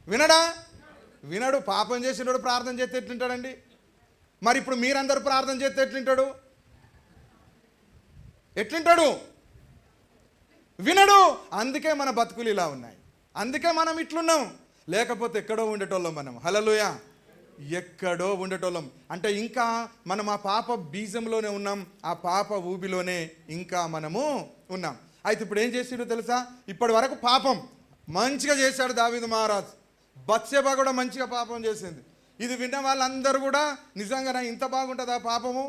వినడా? వినడు. పాపం చేసినోడు ప్రార్థన చేస్తే ఎట్లుంటాడండి? మరి ఇప్పుడు మీరందరూ ప్రార్థన చేస్తే ఎట్లుంటాడు? ఎట్లుంటాడు? వినడు. అందుకే మన బతుకులు ఇలా ఉన్నాయి, అందుకే మనం ఇట్లున్నాం. లేకపోతే ఎక్కడో ఉండేటోళ్ళం మనం. హల్లెలూయా, ఎక్కడో ఉండేటోళ్ళం. అంటే ఇంకా మనం ఆ పాప బీజంలోనే ఉన్నాం, ఆ పాప ఊబిలోనే ఇంకా మనము ఉన్నాం. అయితే ఇప్పుడు ఏం చేసిండో తెలుసా? ఇప్పటి వరకు పాపం మంచిగా చేశాడు దావీదు మహారాజు. బత్షెబ కూడా మంచిగా పాపం చేసింది. ఇది విన్న వాళ్ళందరూ కూడా నిజంగా ఇంత బాగుంటుందా పాపము?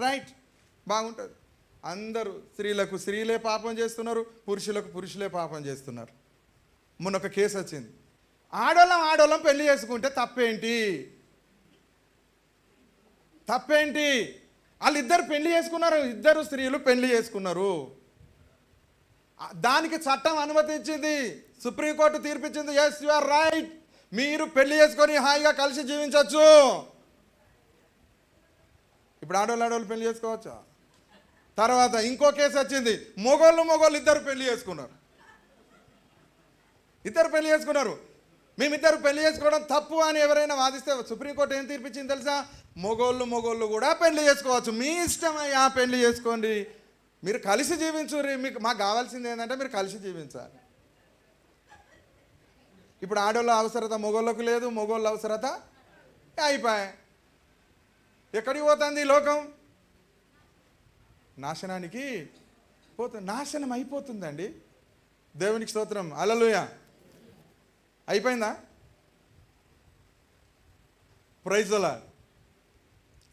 రైట్, బాగుంటుంది. అందరూ స్త్రీలకు స్త్రీలే పాపం చేస్తున్నారు, పురుషులకు పురుషులే పాపం చేస్తున్నారు. మొన్న ఒక కేసు వచ్చింది, ఆడోళ్ళం పెళ్లి చేసుకుంటే తప్పేంటి? తప్పేంటి? వాళ్ళిద్దరు పెళ్లి చేసుకున్నారు, ఇద్దరు స్త్రీలు పెళ్లి చేసుకున్నారు, దానికి చట్టం అనుమతించింది, సుప్రీంకోర్టు తీర్పిచ్చింది. ఎస్, యు ఆర్ రైట్, మీరు పెళ్లి చేసుకొని హాయిగా కలిసి జీవించవచ్చు. ఇప్పుడు ఆడోళ్ళు పెళ్లి చేసుకోవచ్చా? తర్వాత ఇంకో కేసు వచ్చింది, మొగోళ్ళు ఇద్దరు పెళ్లి చేసుకున్నారు, ఇద్దరు పెళ్లి చేసుకున్నారు. మేమిద్దరు పెళ్లి చేసుకోవడం తప్పు అని ఎవరైనా వాదిస్తే సుప్రీంకోర్టు ఏం తీర్పిచ్చింది తెలుసా? మొగోళ్ళు కూడా పెళ్లి చేసుకోవచ్చు, మీ ఇష్టమయ్యా పెళ్లి చేసుకోండి, మీరు కలిసి జీవించుర్రి, మీకు మాకు కావాల్సింది ఏంటంటే మీరు కలిసి జీవించాలి. ఇప్పుడు ఆడోళ్ళ అవసరత మొగోళ్ళకు లేదు, మొగోళ్ళ అవసరత అయిపోయాయి. ఎక్కడికి పోతుంది ఈ లోకం? నాశనానికి పోతుంది, నాశనం అయిపోతుందండి. దేవునికి స్తోత్రం, హల్లెలూయా. అయిపోయిందా? Praise the lord.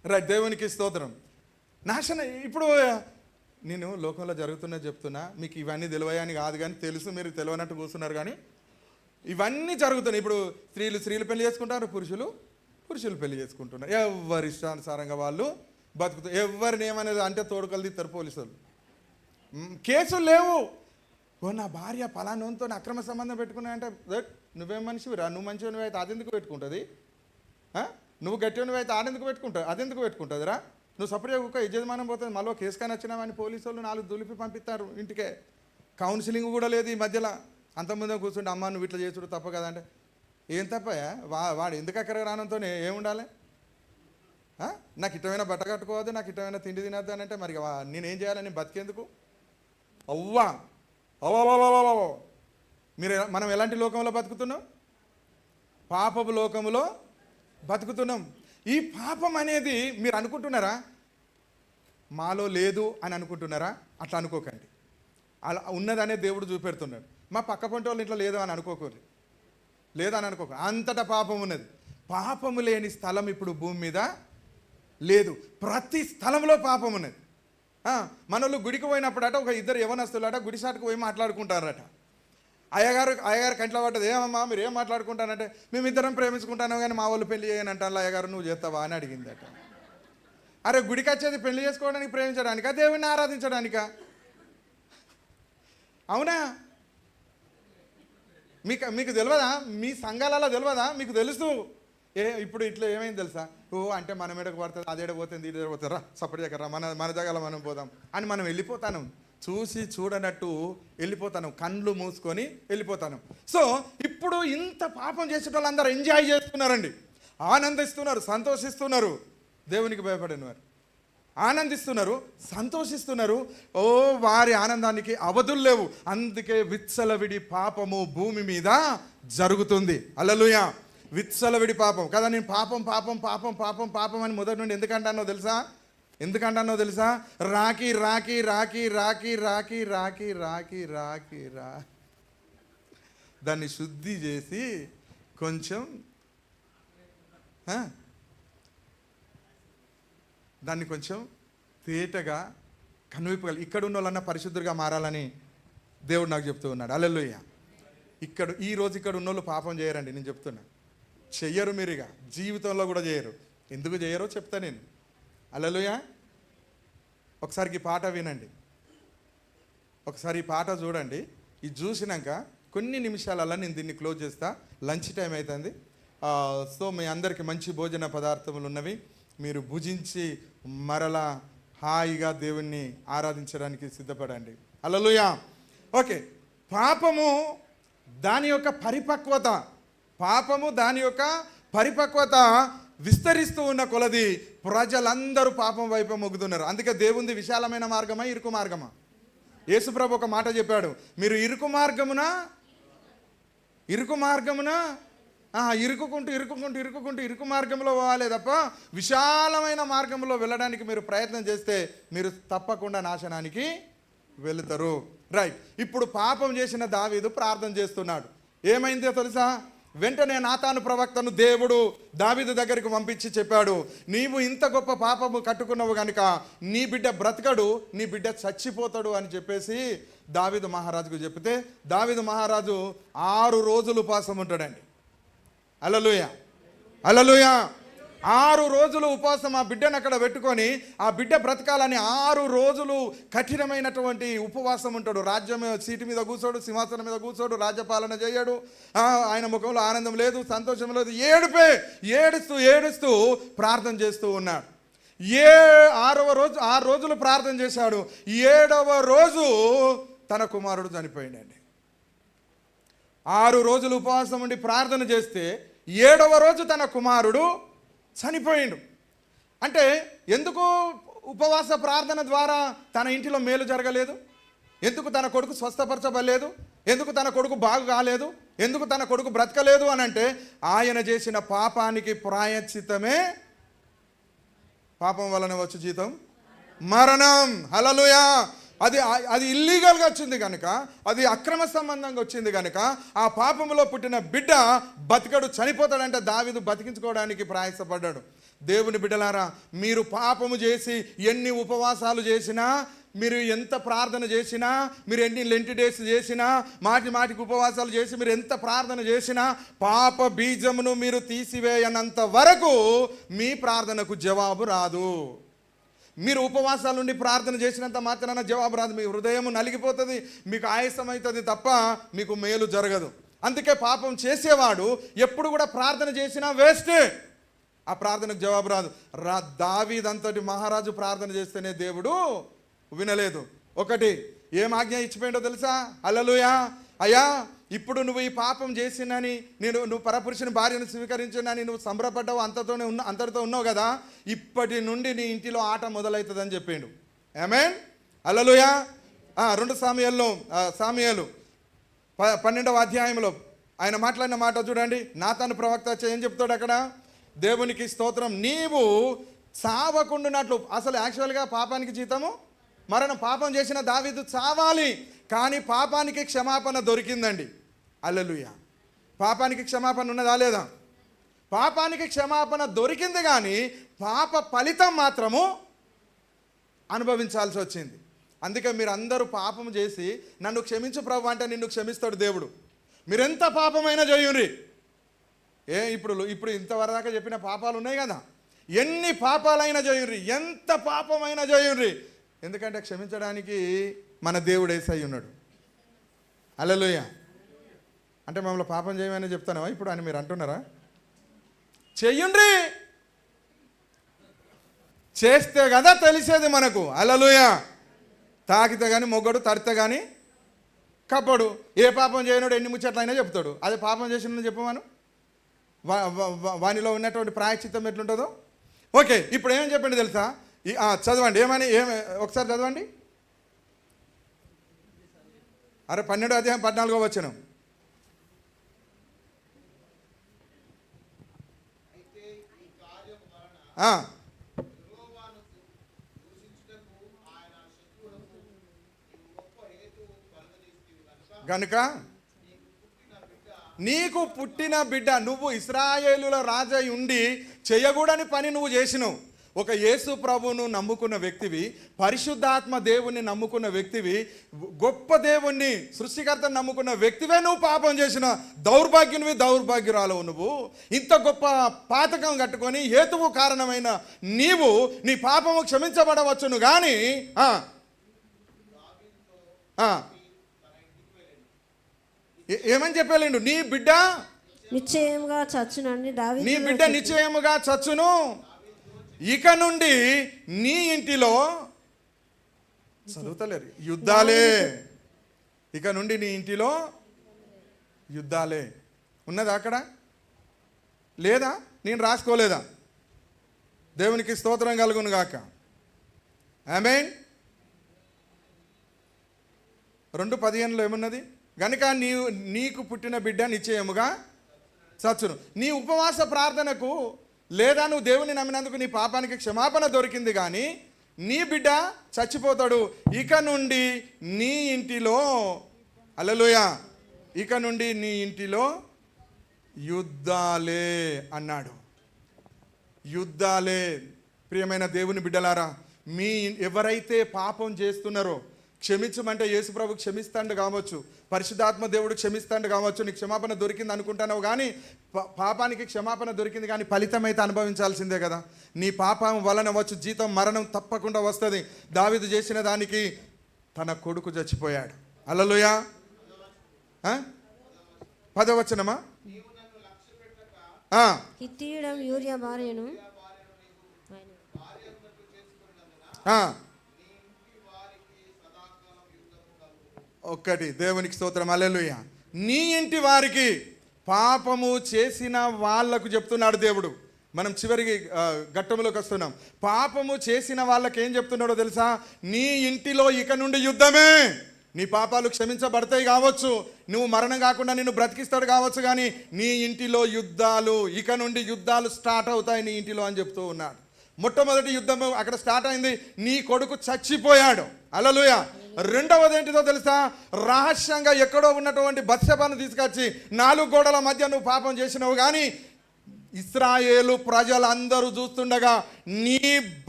రైట్, దేవునికి స్తోత్రం. నాశనం. ఇప్పుడు నేను లోకంలో జరుగుతున్నది చెప్తున్నా, మీకు ఇవన్నీ తెలివని కాదు కానీ తెలుసు, మీరు తెలియనట్టు కూర్చున్నారు కానీ ఇవన్నీ జరుగుతున్నాయి. ఇప్పుడు స్త్రీలు పెళ్లి చేసుకుంటారు, పురుషులు పెళ్లి చేసుకుంటున్నారు. ఎవరి ఇష్టానుసారంగా వాళ్ళు బతుకుతారు. ఎవరిని ఏమనేది అంటే తోడుకలు తీస్తారు పోలీసులు. కేసులు లేవు. నా భార్య పలానోతో అక్రమ సంబంధం పెట్టుకున్నాయంటే నువ్వేం మనిషివిరా, నువ్వు మంచిగా నువ్వైతే అదెందుకు పెట్టుకుంటుంది? నువ్వు గట్టిగా నువ్వైతే అదెందుకు పెట్టుకుంటుందిరా? నువ్వు సపరేట్గా ఒక యజమానం పోతుంది, మళ్ళీ కేసు కానీ వచ్చినామని పోలీసు వాళ్ళు 4 దులిపి పంపిస్తారు ఇంటికే. కౌన్సిలింగ్ కూడా లేదు ఈ మధ్యలో. అంతకుముందే కూర్చుంటే అమ్మ నువ్వు ఇట్లా చేసుడు తప్ప కదా అంటే ఏం తప్పయా? వాడు ఎందుకు అక్కడ రానంతో ఏముండాలి? నాకు ఇష్టమైన బట్ట కట్టుకోవద్దు, నాకు ఇష్టమైన తిండి తినద్దు అని అంటే మరి నేనేం చేయాలని బతికేందుకు? అవ్వా మనం ఎలాంటి లోకంలో బతుకుతున్నాం? పాపపు లోకములో బతుకుతున్నాం. ఈ పాపం అనేది మీరు అనుకుంటున్నారా మాలో లేదు అని అనుకుంటున్నారా? అట్లా అనుకోకండి. అలా ఉన్నదనే దేవుడు చూపెడుతున్నాడు. మా పక్క పొంటి వాళ్ళు ఇంట్లో లేదు అని అనుకోకూడదు, లేదని అనుకోక. అంతటా పాపం ఉన్నది. పాపము లేని స్థలం ఇప్పుడు భూమి మీద లేదు. ప్రతి స్థలంలో పాపం ఉన్నది. మనోళ్ళు గుడికి పోయినప్పుడట ఒక ఇద్దరు యవనస్తులట గుడి సాటుకు పోయి మాట్లాడుకుంటారట. అయ్యగారు కంట్లో పడ్డది, ఏమమ్మా మీరు ఏం మాట్లాడుకుంటానంటే మేమిద్దరం ప్రేమించుకుంటాను కానీ మా వాళ్ళు పెళ్లి చేయని అంటాను. అయ్యగారు నువ్వు చేస్తావా అని అడిగిందట. అరే గుడికి వచ్చేది పెళ్లి చేసుకోవడానికి, ప్రేమించడానికా, దేవుణ్ణి ఆరాధించడానికా? అవునా? మీకు తెలియదా? మీ సంఘాలలో తెలియదా? మీకు తెలుసు. ఇప్పుడు ఇట్లా ఏమైంది తెలుసా? అంటే మన మీదకు పడుతుంది, అదేడ పోతుంది, ఇది పోతుంది, రా సపోర్ట్ దగ్గర మన జగాలో మనం పోదాం అని మనం వెళ్ళిపోతాను. చూసి చూడనట్టు వెళ్ళిపోతాను, కళ్ళు మూసుకొని వెళ్ళిపోతాను. సో ఇప్పుడు ఇంత పాపం చేసే వాళ్ళు అందరూ ఎంజాయ్ చేస్తున్నారండి, ఆనందిస్తున్నారు, సంతోషిస్తున్నారు. దేవునికి భయపడిన వారు ఆనందిస్తున్నారు, సంతోషిస్తున్నారు. వారి ఆనందానికి అవధులు లేవు. అందుకే విచ్చలవిడి పాపము భూమి మీద జరుగుతుంది. హల్లెలూయా. విచ్చలవిడి పాపం కదా. నేను పాపం అని మొదటి నుండి ఎందుకంటానో తెలుసా? రాకి దాన్ని శుద్ధి చేసి కొంచెం దాన్ని కొంచెం తేటగా కనువిప్పగలి. ఇక్కడ ఉన్న వాళ్ళన్నా పరిశుద్ధులుగా మారాలని దేవుడు నాకు చెప్తూ ఉన్నాడు. హల్లెలూయా. ఈరోజు ఇక్కడ ఉన్న వాళ్ళు పాపం చేయరండి, నేను చెప్తున్నా. చెయ్యరు, మీరు ఇక జీవితంలో కూడా చేయరు. ఎందుకు చేయరో చెప్తా నేను. హల్లెలూయా. ఒకసారి ఈ పాట వినండి, ఒకసారి ఈ పాట చూడండి. ఇది చూసినాక కొన్ని నిమిషాలలో నేను దీన్ని క్లోజ్ చేస్తా. లంచ్ టైం అవుతుంది. సో మీ అందరికీ మంచి భోజన పదార్థములు ఉన్నవి. మీరు భుజించి మరలా హాయిగా దేవుణ్ణి ఆరాధించడానికి సిద్ధపడండి. హల్లెలూయా. ఓకే. పాపము దాని యొక్క పరిపక్వత విస్తరిస్తూ ఉన్న కొలది ప్రజలందరూ పాపం వైపు మొగ్గుతున్నారు. అందుకే దేవుంది విశాలమైన మార్గమా, ఇరుకు మార్గమా? యేసుప్రభు ఒక మాట చెప్పాడు, మీరు ఇరుకు మార్గమున ఇరుకు మార్గంలో పోవాలి తప్ప విశాలమైన మార్గంలో వెళ్ళడానికి మీరు ప్రయత్నం చేస్తే మీరు తప్పకుండా నాశనానికి వెళుతారు. రైట్. ఇప్పుడు పాపం చేసిన దావీదు ప్రార్థన చేస్తున్నాడు. ఏమైందో తెలుసా? వెంటనే నాతాను ప్రవక్తను దేవుడు దావీదు దగ్గరికి పంపించి చెప్పాడు, నీవు ఇంత గొప్ప పాపము కట్టుకున్నావు కనుక నీ బిడ్డ బ్రతకడు, నీ బిడ్డ చచ్చిపోతాడు అని చెప్పేసి దావీదు మహారాజుకు చెప్తే దావీదు మహారాజు 6 రోజులు ఉపవాసం ఉంటాడండి. హల్లెలూయా. 6 రోజులు ఉపవాసం ఆ బిడ్డను అక్కడ పెట్టుకొని ఆ బిడ్డ బ్రతకాలని 6 రోజులు కఠినమైనటువంటి ఉపవాసం ఉంటాడు. రాజ్యం సీటు మీద కూర్చోడు, సింహాసనం మీద కూర్చోడు, రాజ్యపాలన చేయడు. ఆయన ముఖంలో ఆనందం లేదు, సంతోషం లేదు. ఏడుస్తూ ప్రార్థన చేస్తూ ఉన్నాడు. 6 రోజులు ప్రార్థన చేశాడు. 7వ రోజు తన కుమారుడు చనిపోయిందండి. 6 రోజులు ఉపవాసం ఉండి ప్రార్థన చేస్తే 7వ రోజు తన కుమారుడు చనిపోయిండు. అంటే ఎందుకు ఉపవాస ప్రార్థన ద్వారా తన ఇంటిలో మేలు జరగలేదు? ఎందుకు తన కొడుకు స్వస్థపరచబడలేదు? ఎందుకు తన కొడుకు బాగు కాలేదు? ఎందుకు తన కొడుకు బ్రతకలేదు అని అంటే ఆయన చేసిన పాపానికి ప్రాయశ్చిత్తమే పాపం వలన వచ్చు జీతం మరణం. హల్లెలూయా. అది ఇల్లీగల్గా వచ్చింది కనుక, అది అక్రమ సంబంధంగా వచ్చింది కనుక ఆ పాపంలో పుట్టిన బిడ్డ బతికడు, చనిపోతాడంటే దావీదు బతికించుకోవడానికి ప్రయాసపడ్డాడు. దేవుని బిడ్డలారా, మీరు పాపము చేసి ఎన్ని ఉపవాసాలు చేసినా, మీరు ఎంత ప్రార్థన చేసినా, మీరు ఎన్ని లెంటి డేస్ చేసినా, మాటికి ఉపవాసాలు చేసి మీరు ఎంత ప్రార్థన చేసినా, పాప బీజమును మీరు తీసివేయనంత వరకు మీ ప్రార్థనకు జవాబు రాదు. మీరు ఉపవాసాల నుండి ప్రార్థన చేసినంత మాత్రాన జవాబు రాదు. మీ హృదయం నలిగిపోతుంది, మీకు ఆయాసం అవుతుంది తప్ప మీకు మేలు జరగదు. అందుకే పాపం చేసేవాడు ఎప్పుడు కూడా ప్రార్థన చేసినా వేస్టే, ఆ ప్రార్థనకు జవాబు రాదు. దావీదంతటి మహారాజు ప్రార్థన చేస్తేనే దేవుడు వినలేదు. ఒకటి ఏం ఆజ్ఞ ఇచ్చిపోయిందో తెలుసా? హల్లెలూయా. అయ్యా, ఇప్పుడు నువ్వు ఈ పాపం చేసినని, నువ్వు పరపురుషుని భార్యను స్వీకరించినని నువ్వు సంబరపడ్డావు, అంతటితో ఉన్నావు కదా, ఇప్పటి నుండి నీ ఇంటిలో ఆట మొదలవుతుందని చెప్పిండు. ఆమేన్. హల్లెలూయా. 2 సాముయేలు 12వ అధ్యాయంలో ఆయన మాట్లాడిన మాట చూడండి. నాతాను ప్రవక్త ఏం చెప్తాడు అక్కడ? దేవునికి స్తోత్రం, నీవు చావకుండునట్లు. అసలు యాక్చువల్గా పాపానికి జీతము మరణం. పాపం చేసిన దావీదు చావాలి, కానీ పాపానికి క్షమాపణ దొరికిందండి. హల్లెలూయా. పాపానికి క్షమాపణ ఉన్నదా లేదా? పాపానికి క్షమాపణ దొరికింది, కానీ పాప ఫలితం మాత్రము అనుభవించాల్సి వచ్చింది. అందుకే మీరు అందరూ పాపం చేసి నన్ను క్షమించు ప్రభు అంటే నిన్ను క్షమిస్తాడు దేవుడు. మీరెంత పాపమైనా చేయుండ్రి. ఇప్పుడు ఇంతవరదాకా చెప్పిన పాపాలు ఉన్నాయి కదా, ఎన్ని పాపాలైనా చేయుండ్రి, ఎంత పాపమైనా చేయుండ్రి, ఎందుకంటే క్షమించడానికి మన దేవుడు యేసయ్య ఉన్నాడు. హల్లెలూయా. అంటే మమ్మల్ని పాపం చేయమని చెప్తానవా ఇప్పుడు అని మీరు అంటున్నారా? చెయ్యండ్రి, చేస్తే కదా తెలిసేది మనకు. హల్లెలూయా. తాకితే కానీ మొగ్గడు, తడితే కానీ కప్పడు. ఏ పాపం చేయనోడు ఎన్ని ముచ్చట్లయినా చెప్తాడు. అదే పాపం చేసిన చెప్పమను, వానిలో ఉన్నటువంటి ప్రాయశ్చిత్తం ఎట్లుంటుందో. ఓకే, ఇప్పుడు ఏమని చెప్పండి తెలుసా? చదవండి. ఒకసారి చదవండి. 12వ అధ్యాయం 14వ వచనం. గనుక నీకు పుట్టిన బిడ్డ, నువ్వు ఇశ్రాయేలుల రాజై ఉండి చేయకూడని పని నువ్వు చేసినావు. ఒక యేసు ప్రభువును నమ్ముకున్న వ్యక్తివి, పరిశుద్ధాత్మ దేవుణ్ణి నమ్ముకున్న వ్యక్తివి, గొప్ప దేవుణ్ణి సృష్టికర్తను నమ్ముకున్న వ్యక్తివే నువ్వు పాపం చేసిన దౌర్భాగ్యురాలవు. నువ్వు ఇంత గొప్ప పాతకం కట్టుకొని హేతువు కారణమైన నీవు నీ పాపము క్షమించబడవచ్చును, కానీ ఏమని చెప్పలేండు? నీ బిడ్డ నిశ్చయముగా చచ్చునని దావీదు, నీ బిడ్డ నిశ్చయముగా చచ్చును, ఇక నుండి నీ ఇంటిలో చదువుతలేరు యుద్ధాలే. ఇక నుండి నీ ఇంటిలో యుద్ధాలే. ఉన్నదా అక్కడ? లేదా? నేను రాసుకోలేదా? దేవునికి స్తోత్రం కలుగును గాక. ఆమేన్. 2:15 ఏమున్నది? గనుక నీకు పుట్టిన బిడ్డ నిశ్చయముగా చచ్చును. నీ ఉపవాస ప్రార్థనకు లేదా నువ్వు దేవుని నమ్మినందుకు నీ పాపానికి క్షమాపణ దొరికింది, కానీ నీ బిడ్డ చచ్చిపోతాడు. ఇక నుండి నీ ఇంటిలో, హల్లెలూయా, ఇక నుండి నీ ఇంటిలో యుద్ధాలే అన్నాడు. యుద్ధాలే. ప్రియమైన దేవుని బిడ్డలారా, ఎవరైతే పాపం చేస్తున్నారో, క్షమించమంటే యేసుప్రభు క్షమిస్తాడు కావచ్చు, పరిశుద్ధాత్మ దేవుడు క్షమిస్తాడు కావచ్చు, నీకు క్షమాపణ దొరికింది అనుకుంటావు, కానీ పాపానికి క్షమాపణ దొరికింది, కానీ ఫలితం అయితే అనుభవించాల్సిందే కదా. నీ పాపం వలన వచ్చు జీతం మరణం తప్పకుండా వస్తుంది. దావీదు చేసిన దానికి తన కొడుకు చచ్చిపోయాడు. హల్లెలూయా. 10వ వచనమా? హిత్తీయుడైన యూరియా భార్యను ఒక్కటి. దేవునికి స్తోత్రం. హల్లెలూయా. నీ ఇంటి వారికి, పాపము చేసిన వాళ్లకు చెప్తున్నాడు దేవుడు. మనం చివరికి ఘట్టంలోకి వస్తున్నాం. పాపము చేసిన వాళ్ళకి ఏం చెప్తున్నాడో తెలుసా? నీ ఇంటిలో ఇక నుండి యుద్ధమే. నీ పాపాలు క్షమించబడతాయి కావచ్చు, నువ్వు మరణం కాకుండా నిన్ను బ్రతికిస్తాడు కావచ్చు, కానీ నీ ఇంటిలో యుద్ధాలు, ఇక నుండి యుద్ధాలు స్టార్ట్ అవుతాయి నీ ఇంటిలో అని చెప్తూ ఉన్నాడు. మొట్టమొదటి యుద్ధం అక్కడ స్టార్ట్ అయింది, నీ కొడుకు చచ్చిపోయాడు. హల్లెలూయా. రెండవది ఏంటిదో తెలుసా? రహస్యంగా ఎక్కడో ఉన్నటువంటి బత్షెబను తీసుకొచ్చి 4 గోడల మధ్య నువ్వు పాపం చేసినావు, కానీ ఇశ్రాయేలు ప్రజలందరూ చూస్తుండగా నీ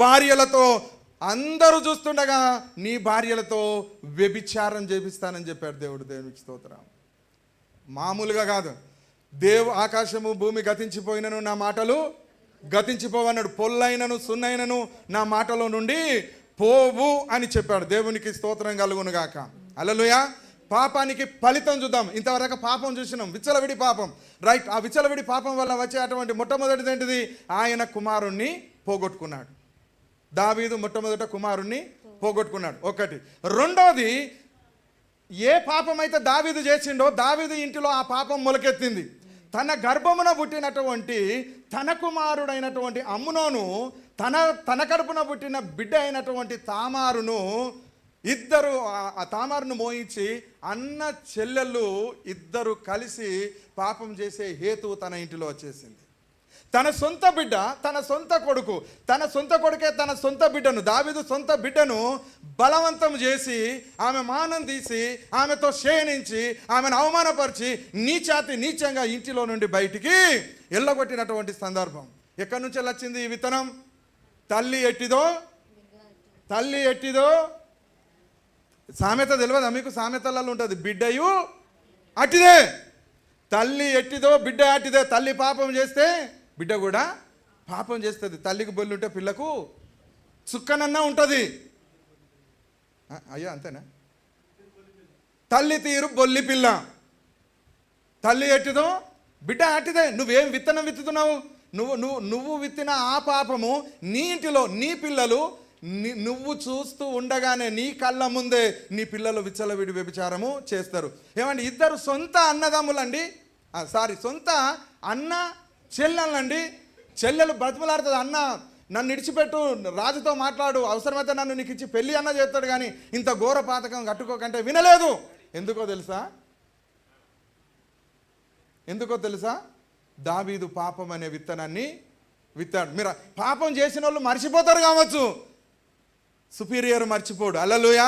భార్యలతో, అందరూ చూస్తుండగా నీ భార్యలతో వ్యభిచారం చేపిస్తానని చెప్పాడు దేవుడు. దేవునికి స్తోత్రం. మామూలుగా కాదు. ఆకాశము భూమి గతించిపోయినను నా మాటలు గతించిపోవన్నాడు. పొల్లైనను సున్నైనను నా మాటలో నుండి పోవు అని చెప్పాడు. దేవునికి స్తోత్రం కలుగును గాక. హల్లెలూయా. పాపానికి ఫలితం చూద్దాం. ఇంతవరకు పాపం చూసినాం, విచ్చలవిడి పాపం, రైట్. ఆ విచ్చలవిడి పాపం వల్ల వచ్చే అటువంటి మొట్టమొదటిది ఏంటిది? ఆయన కుమారుణ్ణి పోగొట్టుకున్నాడు. దావీదు మొట్టమొదట కుమారుణ్ణి పోగొట్టుకున్నాడు, ఒకటి. రెండోది, ఏ పాపం అయితే దావీదు చేసిండో, దావీదు ఇంటిలో ఆ పాపం మొలకెత్తింది. తన గర్భమున పుట్టినటువంటి తన కుమారుడైనటువంటి అమ్నోను, తన కడుపున పుట్టిన బిడ్డ అయినటువంటి తామారును, ఇద్దరు ఆ తామారును మోయించి అన్న చెల్లెళ్ళు ఇద్దరు కలిసి పాపం చేసే హేతువు తన ఇంటిలో వచ్చేసింది. తన సొంత బిడ్డ, తన సొంత కొడుకు, తన సొంత కొడుకే తన సొంత బిడ్డను, దావీదు సొంత బిడ్డను బలవంతం చేసి, ఆమె మానం తీసి, ఆమెతో శయనించి, ఆమెను అవమానపరిచి, నీచంగా ఇంటిలో నుండి బయటికి ఎల్లగొట్టినటువంటి సందర్భం. ఎక్కడి నుంచి వచ్చింది ఈ విత్తనం? తల్లి ఎట్టిదో సామెత తెలియదా మీకు? సామెతలలో ఉంటుంది, బిడ్డయు అట్టిదే. తల్లి ఎట్టిదో బిడ్డ అట్టిదే. తల్లి పాపం చేస్తే బిడ్డ కూడా పాపం చేస్తుంది. తల్లికి బొల్లి ఉంటే పిల్లకు చుక్కనన్నా ఉంటుంది. అయ్యా అంతేనా? తల్లి తీరు బొల్లి పిల్ల. తల్లి ఎట్టిదో బిడ్డ అట్టిదే. నువ్వేం విత్తనం విత్తుతున్నావు? నువ్వు విత్తిన ఆ పాపము నీ ఇంటిలో నీ పిల్లలు, నువ్వు చూస్తూ ఉండగానే నీ కళ్ళ ముందే నీ పిల్లలు విచ్చలవిడి వ్యభిచారము చేస్తారు. ఏమండి, ఇద్దరు సొంత అన్నదమ్ములండి, సొంత అన్న చెల్లెళ్ళండి. చెల్లెలు బ్రతిమలాడుతుంది, అన్న నన్ను ఇడిచిపెట్టు, రాజుతో మాట్లాడు, అవసరమైతే నన్ను నీకు ఇచ్చి పెళ్ళి అన్న చేస్తాడు, కానీ ఇంత ఘోర పాతకం కట్టుకోకంటే వినలేదు. ఎందుకో తెలుసా? దావీదు పాపం అనే విత్తనాన్ని విత్తాడు. మీరు పాపం చేసిన వాళ్ళు మర్చిపోతారు కావచ్చు, సుపీరియర్ మర్చిపోడు. హల్లెలూయా.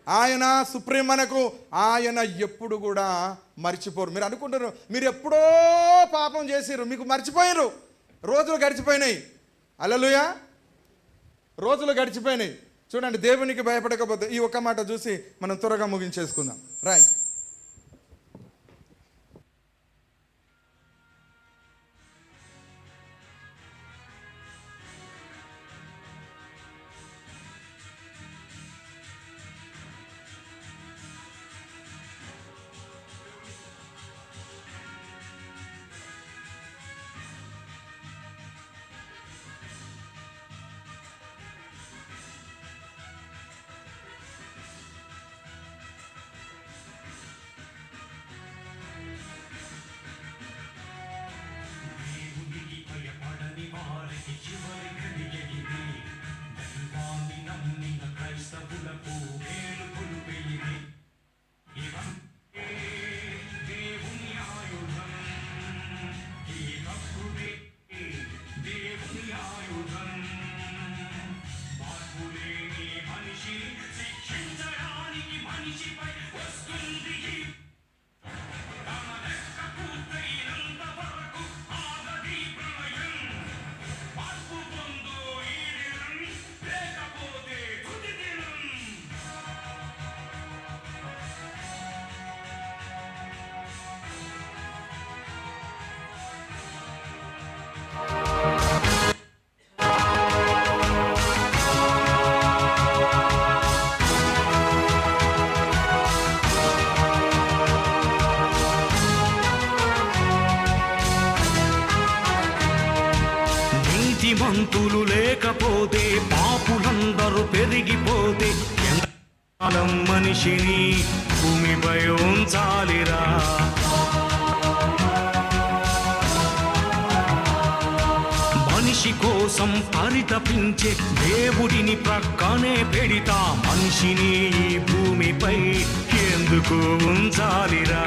ఆయన సుప్రీం మనకు, ఆయన ఎప్పుడు కూడా మర్చిపోరు. మీరు అనుకుంటారు మీరు ఎప్పుడో పాపం చేసిర్రు, మీకు మర్చిపోయారు, రోజులు గడిచిపోయినాయి. హల్లెలూయా. రోజులు గడిచిపోయినాయి. చూడండి, దేవునికి భయపడకపోతే ఈ ఒక్క మాట చూసి మనం త్వరగా ముగించేసుకుందాం. రైట్. నీతిమంతులు లేకపోతే, పాపులందరూ పెరిగిపోతే మనిషిని భూమిపై ఉంచాలిరా. మనిషి కోసం పరితపించే దేవుడిని ప్రక్కనే పెడితా. మనిషిని ఈ భూమిపై ఎందుకు ఉంచాలిరా?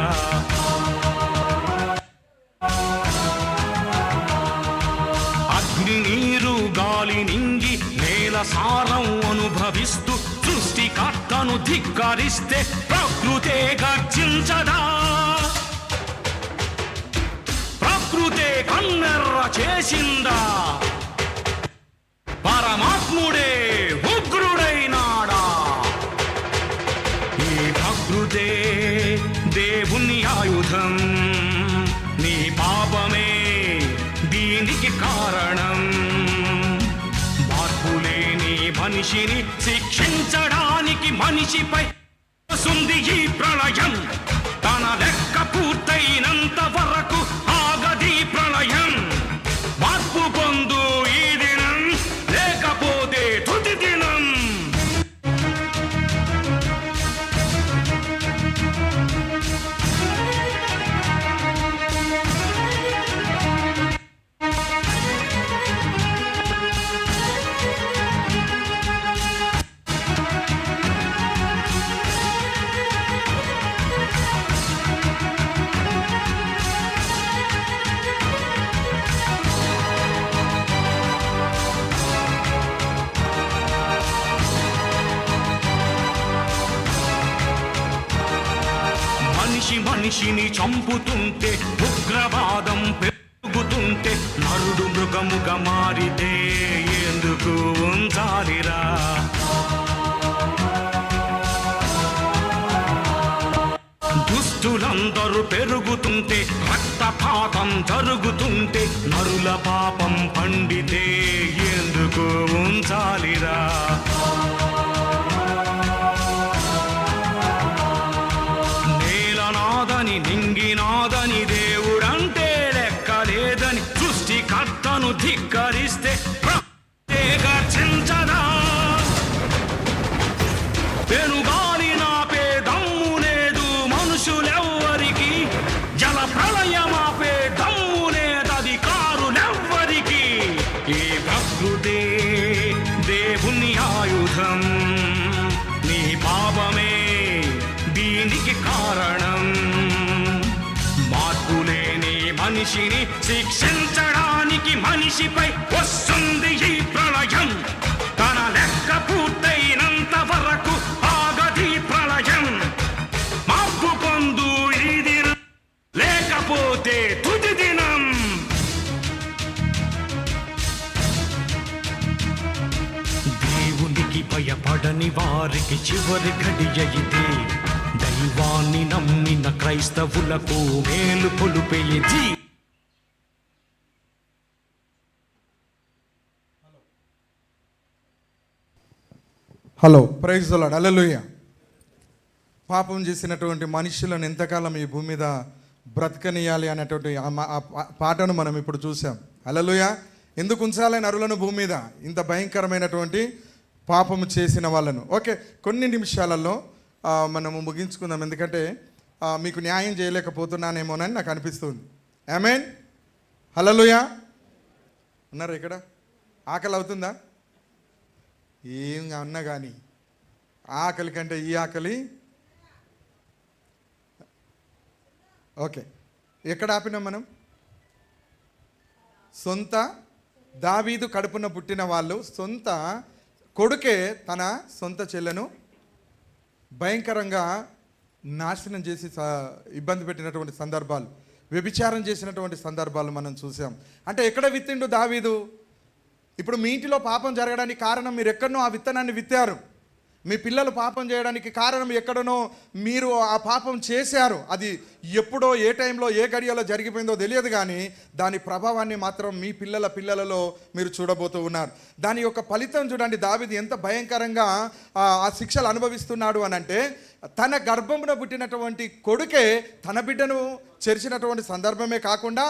అగ్ని, నీరు, గాలి, నింగి, నేల సారం అనుభవిస్తూ సృష్టికర్తను ధిక్కరిస్తే ప్రకృతే గర్జించదా? ప్రకృతే కన్నెర్ర చేసిందా? పరమాత్ముడే ఉగ్రుడైనాడా? ఈ ప్రకృతే దేవుని ఆయుధం. నీ పాపమే దీనికి కారణం. మార్పులేని మనిషిని శిక్షించడానికి మనిషిపై వస్తుంది ఈ ప్రళయం. తన లెక్క పూర్తయినంత వరకు ఆగది ప్రళయం. మార్పు పొందు ఈ దినం, లేకపోతే తుది దినం. మనిషిని చంపుతుంటే, ఉగ్రవాదం పెరుగుతుంటే, నరుడు మృగముగా మారితే ఎందుకు ఉంచాలిరా? దుస్తులందరూ పెరుగుతుంటే, రక్తపాతం జరుగుతుంటే, నరుల పాపం పండితే ఎందుకు ఉంచాలిరా? నింగినాదని దేవుడంటే లెక్కలేదని సృష్టికర్తను ధిక్కరిస్తే గర్జించదా? పెనుగాలి నాపే దమ్ము లేదు మనుషులెవ్వరికి. జల ప్రళయమాపే దమ్ము లేదధికారులెవ్వరికి. ఈ ప్రకృతే దేవుని ఆయుధం. నీ పాపమే దీనికి కారణం. మార్పులేని మనిషిని శిక్షించడానికి మనిషిపై వస్తుంది ఈ ప్రళయం. తన లెక్క పూర్తయినంత వరకు ఆగది ప్రళయం. మార్పు పొందు ఈ దినం, లేకపోతే తుది దినం. దేవునికి భయపడని వారికి చివరి ఘడియ ఇదే. దైవాన్ని నమ్మిన క్రైస్తవులకు మేలు పొలుపేది. హలో, ప్రైజ్ ది లార్డ్, హల్లెలూయా. పాపం చేసినటువంటి మనుషులను ఎంతకాలం ఈ భూమి మీద బ్రతకనియాలి అనేటువంటి ఆ పాటను మనం ఇప్పుడు చూసాం. హల్లెలూయా. ఎందుకు ఉంచాలి నరులను భూమి మీద? ఇంత భయంకరమైనటువంటి పాపము చేసిన వాళ్ళను. ఓకే, కొన్ని నిమిషాలలో మనము ముగించుకుందాం. ఎందుకంటే మీకు న్యాయం చేయలేకపోతున్నానేమోనని నాకు అనిపిస్తుంది. ఆమేన్. హల్లెలూయా. ఉన్నారు ఇక్కడ? ఆకలి అవుతుందా? ఏం అన్నా కానీ ఆకలి కంటే ఈ ఆకలి. ఓకే, ఎక్కడ ఆపినాం మనం? సొంత దావీదు కడుపున పుట్టిన వాళ్ళు సొంత కొడుకే తన సొంత చెల్లెను భయంకరంగా నాశనం చేసి ఇబ్బంది పెట్టినటువంటి సందర్భాలు, వ్యభిచారం చేసినటువంటి సందర్భాలు మనం చూసాం. అంటే ఎక్కడ విత్తిండు దావీదు? ఇప్పుడు మీ ఇంటిలో పాపం జరగడానికి కారణం మీరు ఎక్కడనో ఆ విత్తనాన్ని విత్తారు. మీ పిల్లలు పాపం చేయడానికి కారణం ఎక్కడనో మీరు ఆ పాపం చేశారు. అది ఎప్పుడో, ఏ టైంలో, ఏ గడియలో జరిగిపోయిందో తెలియదు, కానీ దాని ప్రభావాన్ని మాత్రం మీ పిల్లలలో మీరు చూడబోతూ ఉన్నారు. దాని యొక్క ఫలితం చూడండి. దావీదు ఎంత భయంకరంగా ఆ శిక్షలు అనుభవిస్తున్నాడు అని అంటే, తన గర్భమున పుట్టినటువంటి కొడుకే తన బిడ్డను చెరిచినటువంటి సందర్భమే కాకుండా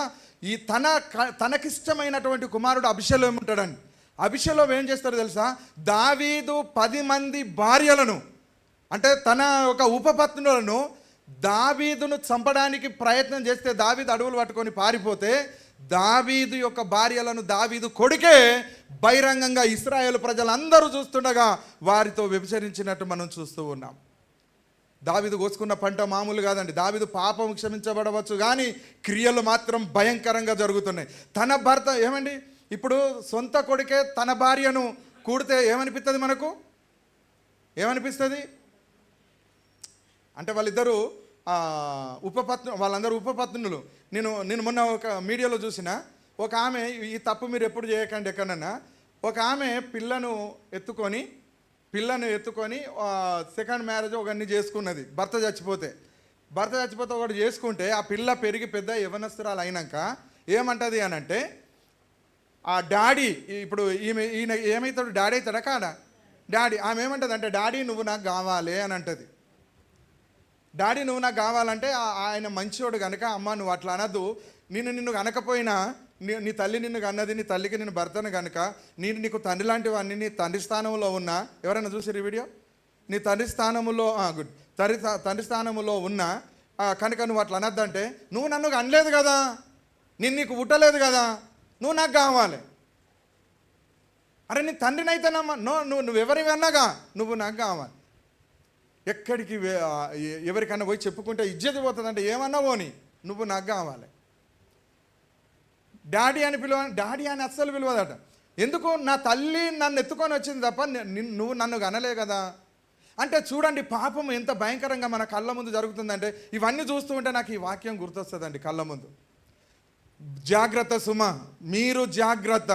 తనకిష్టమైనటువంటి కుమారుడు అభిషేలోము ఉంటాడండి. అభిషేలోము ఏం చేస్తారో తెలుసా? దావీదు 10 మంది భార్యలను అంటే తన ఒక ఉపపత్నులను దావీదును చంపడానికి ప్రయత్నం చేస్తే దావీదు అడవులు పట్టుకొని పారిపోతే దావీదు యొక్క భార్యలను దావీదు కొడుకే బహిరంగంగా ఇశ్రాయేలు ప్రజలందరూ చూస్తుండగా వారితో వ్యభిచరించినట్టు మనం చూస్తూ ఉన్నాం. దావీదు కోసుకున్న పంట మామూలు కాదండి. దావీదు పాపం క్షమించబడవచ్చు కానీ క్రియలు మాత్రం భయంకరంగా జరుగుతున్నాయి. తన భర్త ఏమండి, ఇప్పుడు సొంత కొడుకే తన భార్యను కూడితే ఏమనిపిస్తుంది? మనకు ఏమనిపిస్తుంది అంటే వాళ్ళిద్దరూ వాళ్ళందరూ ఉపపత్నులు. నేను మొన్న ఒక మీడియాలో చూసిన ఒక ఆమె, ఈ తప్పు మీరు ఎప్పుడు చేయకండి ఎక్కడన్నా, ఒక ఆమె పిల్లను ఎత్తుకొని సెకండ్ మ్యారేజ్ ఒకరిని చేసుకున్నది. భర్త చచ్చిపోతే ఒకటి చేసుకుంటే ఆ పిల్ల పెరిగి పెద్ద యవనస్తురాలు అయినాక ఏమంటుంది అని అంటే, ఆ డాడీ, ఇప్పుడు ఈయన ఏమవుతాడు? డాడీ అవుతాడా కాడా? డాడీ. ఆమె ఏమంటుంది అంటే, డాడీ నువ్వు నాకు కావాలి అని అంటుంది. డాడీ నువ్వు నాకు కావాలంటే ఆయన మంచివాడు కనుక, అమ్మ నువ్వు అట్లా అనద్దు, నిన్ను అనకపోయినా నీ తల్లి నిన్ను అన్నది, నీ తల్లికి నేను భర్తను కనుక నీకు తండ్రి లాంటి వాడిని, నీ తండ్రి స్థానంలో ఉన్నా, ఎవరైనా చూసారు ఈ వీడియో? నీ తండ్రి స్థానంలో గుడ్ తండ్రి స్థానంలో ఉన్నా కనుక నువ్వు అట్లా అనద్దంటే, నువ్వు నన్ను అనలేదు కదా, నీకు పుట్టలేదు కదా, నువ్వు నాకు కావాలి. అరే నీ తండ్రిని అయితేనమ్మా, నువ్వు ఎవరివన్నాగా నువ్వు నాకు కావాలి. ఎక్కడికి ఎవరికన్నా పోయి చెప్పుకుంటే ఇజ్జతి పోతుందంటే ఏమన్నా పోని, నువ్వు నాకు కావాలి. డాడీ అని డాడీ అని అస్సలు పిలవదట. ఎందుకు? నా తల్లి నన్ను ఎత్తుకొని వచ్చింది తప్ప నువ్వు నన్ను అనలే కదా. అంటే చూడండి పాపం ఎంత భయంకరంగా మన కళ్ళ ముందు జరుగుతుందంటే, ఇవన్నీ చూస్తూ ఉంటే నాకు ఈ వాక్యం గుర్తొస్తుందండి కళ్ళ ముందు. జాగ్రత్త సుమ, మీరు జాగ్రత్త.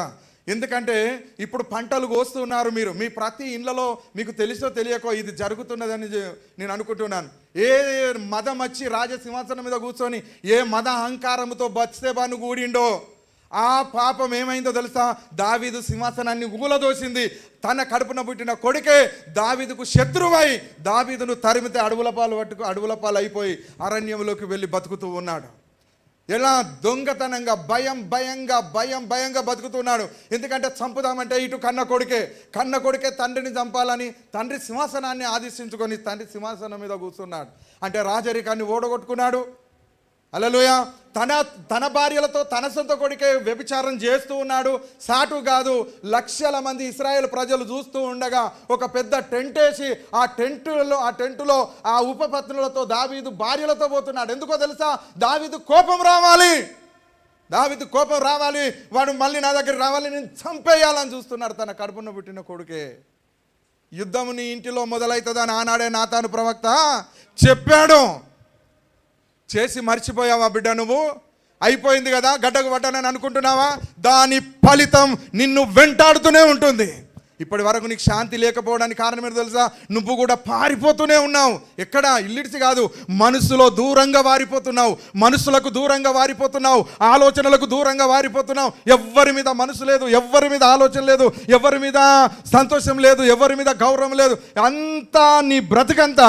ఎందుకంటే ఇప్పుడు పంటలు కోస్తున్నారు మీరు, మీ ప్రతి ఇళ్లలో మీకు తెలుసో తెలియకో ఇది జరుగుతున్నదని నేను అనుకుంటున్నాను. ఏ మదం వచ్చి రాజసింహాసనం మీద కూర్చొని ఏ మద అహంకారంతో బత్షెబను కూడిండో ఆ పాపం ఏమైందో తెలుసా? దావీదు సింహాసనాన్ని ఊలదోసింది. తన కడుపున పుట్టిన కొడుకే దావీదుకు శత్రువై దావీదును తరిమితే అడవుల పాలు అయిపోయి అరణ్యంలోకి వెళ్ళి బతుకుతూ ఉన్నాడు. ఎలా దొంగతనంగా భయంగా బతుకుతున్నాడు. ఎందుకంటే చంపుదామంటే ఇటు కన్న కొడుకే తండ్రిని చంపాలని తండ్రి సింహాసనాన్ని ఆదేశించుకొని తండ్రి సింహాసనం మీద కూర్చున్నాడు. అంటే రాజరికాన్ని ఓడగొట్టుకున్నాడు. హల్లెలూయా. తన భార్యలతో తన సొంత కొడుకే వ్యభిచారం చేస్తూ ఉన్నాడు. సాటు కాదు, లక్షల మంది ఇశ్రాయేల్ ప్రజలు చూస్తూ ఉండగా ఒక పెద్ద టెంట్ వేసి ఆ టెంటులో ఆ ఉపపత్నులతో దావీదు భార్యలతో పోతున్నాడు. ఎందుకో తెలుసా? దావీదు కోపం రావాలి, వాడు మళ్ళీ నా దగ్గర రావాలి, నేను చంపేయాలని చూస్తున్నాడు తన కడుపున పుట్టిన కొడుకే. యుద్ధము నీ ఇంటిలో మొదలవుతుందని ఆనాడే నాతాను ప్రవక్త చెప్పాడు. చేసి మర్చిపోయావా బిడ్డ? నువ్వు అయిపోయింది కదా, గడ్డకు పడ్డానని అనుకుంటున్నావా? దాని ఫలితం నిన్ను వెంటాడుతూనే ఉంటుంది. ఇప్పటి వరకు నీకు శాంతి లేకపోవడానికి కారణం ఏంటో తెలుసా? నువ్వు కూడా పారిపోతూనే ఉన్నావు. ఎక్కడ? ఇల్లిడిచి కాదు, మనసులో దూరంగా వారిపోతున్నావు, మనసులకు దూరంగా వారిపోతున్నావు, ఆలోచనలకు దూరంగా వారిపోతున్నావు. ఎవ్వరి మీద మనసు లేదు, ఎవ్వరి మీద ఆలోచన లేదు, ఎవరి మీద సంతోషం లేదు, ఎవరి మీద గౌరవం లేదు. అంతా నీ బ్రతుకంతా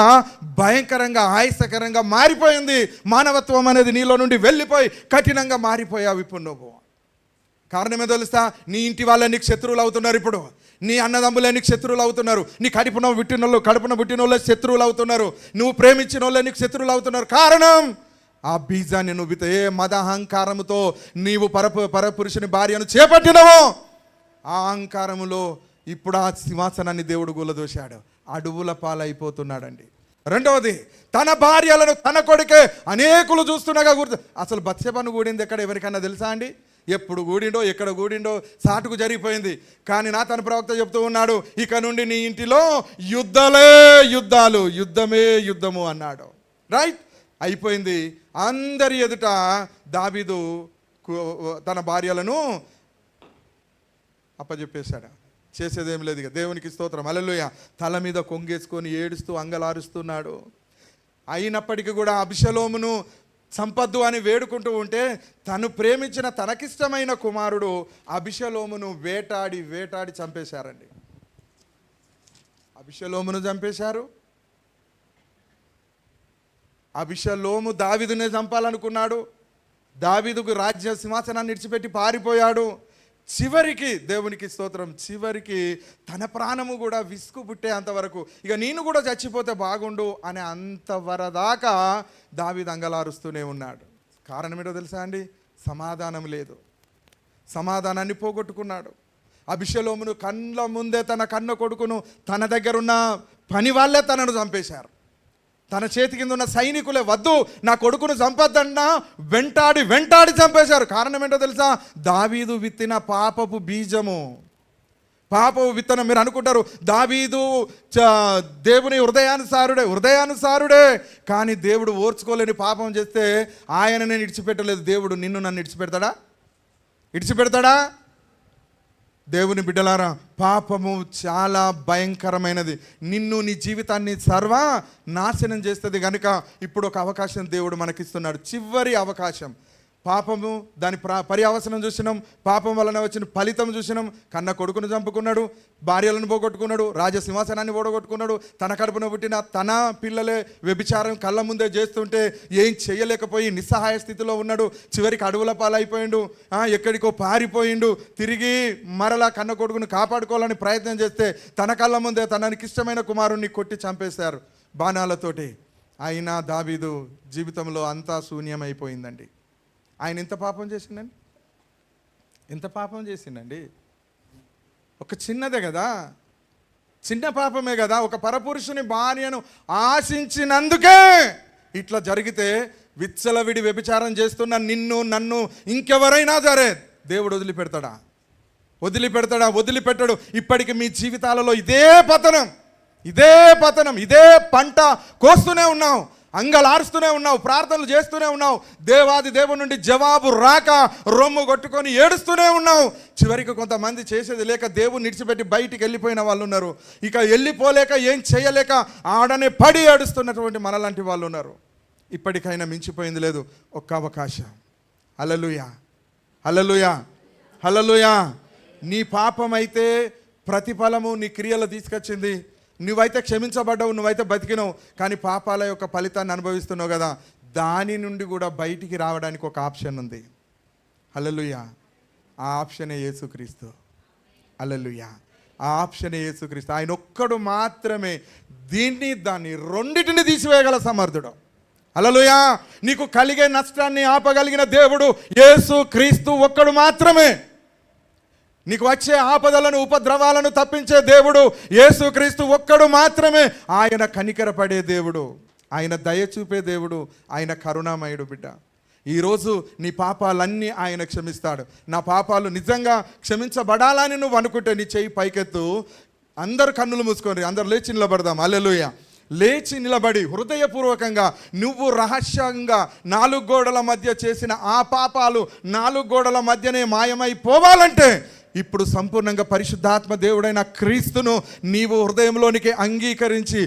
భయంకరంగా ఆయాసకరంగా మారిపోయింది. మానవత్వం అనేది నీలో నుండి వెళ్ళిపోయి కఠినంగా మారిపోయావు ఇప్పుడు నువ్వు. కారణమే తెలుస్తా? నీ ఇంటి వాళ్ళే నీకు శత్రువులు అవుతున్నారు. ఇప్పుడు నీ అన్నదమ్ములే నీకు శత్రువులు అవుతున్నారు. నీ కడుపున పుట్టిన వాళ్ళే శత్రువులు అవుతున్నారు. నువ్వు ప్రేమించిన వాళ్ళే నీకు శత్రువులు అవుతున్నారు. కారణం ఆ బీజాన్ని నువ్వు ఏ మద అహంకారముతో నీవు పరపురుషుని భార్యను చేపట్టినవో ఆ అహంకారములో ఇప్పుడు ఆ సింహాసనాన్ని దేవుడు కూలదోశాడు. అడవుల పాలైపోతున్నాడండి. రెండవది, తన భార్యలను తన కొడుకే అనేకులు చూస్తుండగా అసలు బత్షెబను కూడింది ఎక్కడ? ఎవరికన్నా తెలుసా అండి? ఎప్పుడు కూడిండో ఎక్కడ కూడిండో సాటుకు జరిగిపోయింది. కానీ నాతాను ప్రవక్త చెప్తూ ఉన్నాడు, ఇక నుండి నీ ఇంటిలో యుద్ధమే యుద్ధము అన్నాడు. రైట్, అయిపోయింది. అందరి ఎదుట దావీదు తన భార్యలను అప్పచెప్పేశాడు. చేసేదేం లేదు. ఇక దేవునికి స్తోత్రం, హల్లెలూయా. తల మీద కొంగేసుకొని ఏడుస్తూ అంగలారుస్తున్నాడు. అయినప్పటికీ కూడా అబిషలోమును సంపద్దు అని వేడుకుంటూ ఉంటే తను ప్రేమించిన తనకిష్టమైన కుమారుడు అబిషలోమును వేటాడి చంపేశారండి. అబిషలోమును చంపేశారు. అబిషలోము దావీదునే చంపాలనుకున్నాడు. దావీదుకు రాజ్య సింహాసనాన్ని విడిచిపెట్టి పారిపోయాడు. చివరికి దేవునికి స్తోత్రం, చివరికి తన ప్రాణము కూడా విసుగు పుట్టే అంతవరకు, ఇక నేను కూడా చచ్చిపోతే బాగుండు అనే అంతవరదాకా దావీదు అంగలారుస్తూనే ఉన్నాడు. కారణం ఏంటో తెలుసా అండి? సమాధానం లేదు. సమాధానాన్ని పోగొట్టుకున్నాడు. అభిషలోమును కళ్ళ ముందే తన కన్న కొడుకును, తన దగ్గర ఉన్న పని వాళ్ళే తనను చంపేశారు. తన చేతి కింద ఉన్న సైనికులే వద్దు నా కొడుకును చంపద్దన్నా వెంటాడి చంపేశారు. కారణం ఏంటో తెలుసా? దావీదు విత్తిన పాపపు బీజము, పాపపు విత్తనం. మీరు అనుకుంటారు దావీదు దేవుని హృదయానుసారుడే, కానీ దేవుడు ఓర్చుకోలేని పాపం చేస్తే ఆయన నేను విడిచిపెట్టలేదు. దేవుడు నిన్ను నన్ను విడిచిపెడతాడా? దేవుని బిడ్డలారా, పాపము చాలా భయంకరమైనది. నిన్ను, నీ జీవితాన్ని నాశనం చేస్తుంది. కనుక ఇప్పుడు ఒక అవకాశం దేవుడు మనకిస్తున్నాడు, చివరి అవకాశం. పాపము దాని పర్యవసనం చూసినాం, పాపం వలన వచ్చిన ఫలితం చూసినాం. కన్న కొడుకును చంపుకున్నాడు, భార్యలను పోగొట్టుకున్నాడు, రాజసింహాసనాన్ని ఓడగొట్టుకున్నాడు, తన కడుపున పుట్టిన తన పిల్లలే వ్యభిచారం కళ్ళ ముందే చేస్తుంటే ఏం చేయలేకపోయి నిస్సహాయ స్థితిలో ఉన్నాడు. చివరికి అడవుల పాలైపోయిండు, ఎక్కడికో పారిపోయిండు. తిరిగి మరలా కన్న కొడుకును కాపాడుకోవాలని ప్రయత్నం చేస్తే తన కళ్ళ ముందే తనకి ఇష్టమైన కుమారుణ్ణి కొట్టి చంపేశారు బాణాలతోటి. అయినా దావీదు జీవితంలో అంతా శూన్యమైపోయిందండి. ఆయన ఎంత పాపం చేసిండండి. ఒక చిన్నదే కదా, చిన్న పాపమే కదా. ఒక పరపురుషుని భార్యను ఆశించినందుకే ఇట్లా జరిగితే విచ్చలవిడి వ్యభిచారం చేస్తున్న నిన్ను, నన్ను, ఇంకెవరైనా సరే దేవుడు వదిలిపెట్టడు. ఇప్పటికి మీ జీవితాలలో ఇదే పతనం, ఇదే పంట కోస్తూనే ఉన్నాం, అంగలారుస్తూనే ఉన్నావు, ప్రార్థనలు చేస్తూనే ఉన్నావు, దేవాది దేవుని నుండి జవాబు రాక రొమ్ము కొట్టుకొని ఏడుస్తూనే ఉన్నావు. చివరికి కొంతమంది చేసేది లేక దేవుని విడిచిపెట్టి బయటికి వెళ్ళిపోయిన వాళ్ళు ఉన్నారు. ఇక వెళ్ళిపోలేక ఏం చేయలేక ఆడనే పడి ఏడుస్తున్నటువంటి మనలాంటి వాళ్ళు ఉన్నారు. ఇప్పటికైనా మించిపోయింది లేదు, ఒక్క అవకాశం. హల్లెలూయా. నీ పాపమైతే ప్రతిఫలము నీ క్రియలు తీసుకొచ్చింది. నువ్వైతే క్షమించబడ్డావు, నువ్వైతే బతికినావు. కానీ పాపాల యొక్క ఫలితాన్ని అనుభవిస్తున్నావు కదా, దాని నుండి కూడా బయటికి రావడానికి ఒక ఆప్షన్ ఉంది. హల్లెలూయా. ఆ ఆప్షనే యేసుక్రీస్తు. హల్లెలూయా. ఆ ఆప్షనే యేసుక్రీస్తు. ఆయన ఒక్కడు మాత్రమే దాన్ని రెండిటిని తీసివేయగల సమర్థుడు. హల్లెలూయా. నీకు కలిగే నష్టాన్ని ఆపగలిగిన దేవుడు యేసుక్రీస్తు ఒక్కడు మాత్రమే. నీకు వచ్చే ఆపదలను, ఉపద్రవాలను తప్పించే దేవుడు యేసుక్రీస్తు ఒక్కడు మాత్రమే. ఆయన కనికరపడే దేవుడు, ఆయన దయ చూపే దేవుడు, ఆయన కరుణామయుడు. బిడ్డ, ఈరోజు నీ పాపాలన్నీ ఆయన క్షమిస్తాడు. నా పాపాలు నిజంగా క్షమించబడాలని నువ్వు అనుకుంటే నీ చెయ్యి పైకెత్తు. అందరు కన్నులు మూసుకొని అందరు లేచి నిలబడదాం. హల్లెలూయా. లేచి నిలబడి హృదయపూర్వకంగా నువ్వు రహస్యంగా 4 గోడల మధ్య చేసిన ఆ పాపాలు 4 గోడల మధ్యనే మాయమైపోవాలంటే ఇప్పుడు సంపూర్ణంగా పరిశుద్ధాత్మ దేవుడైన క్రీస్తును నీవు హృదయంలోనికి అంగీకరించి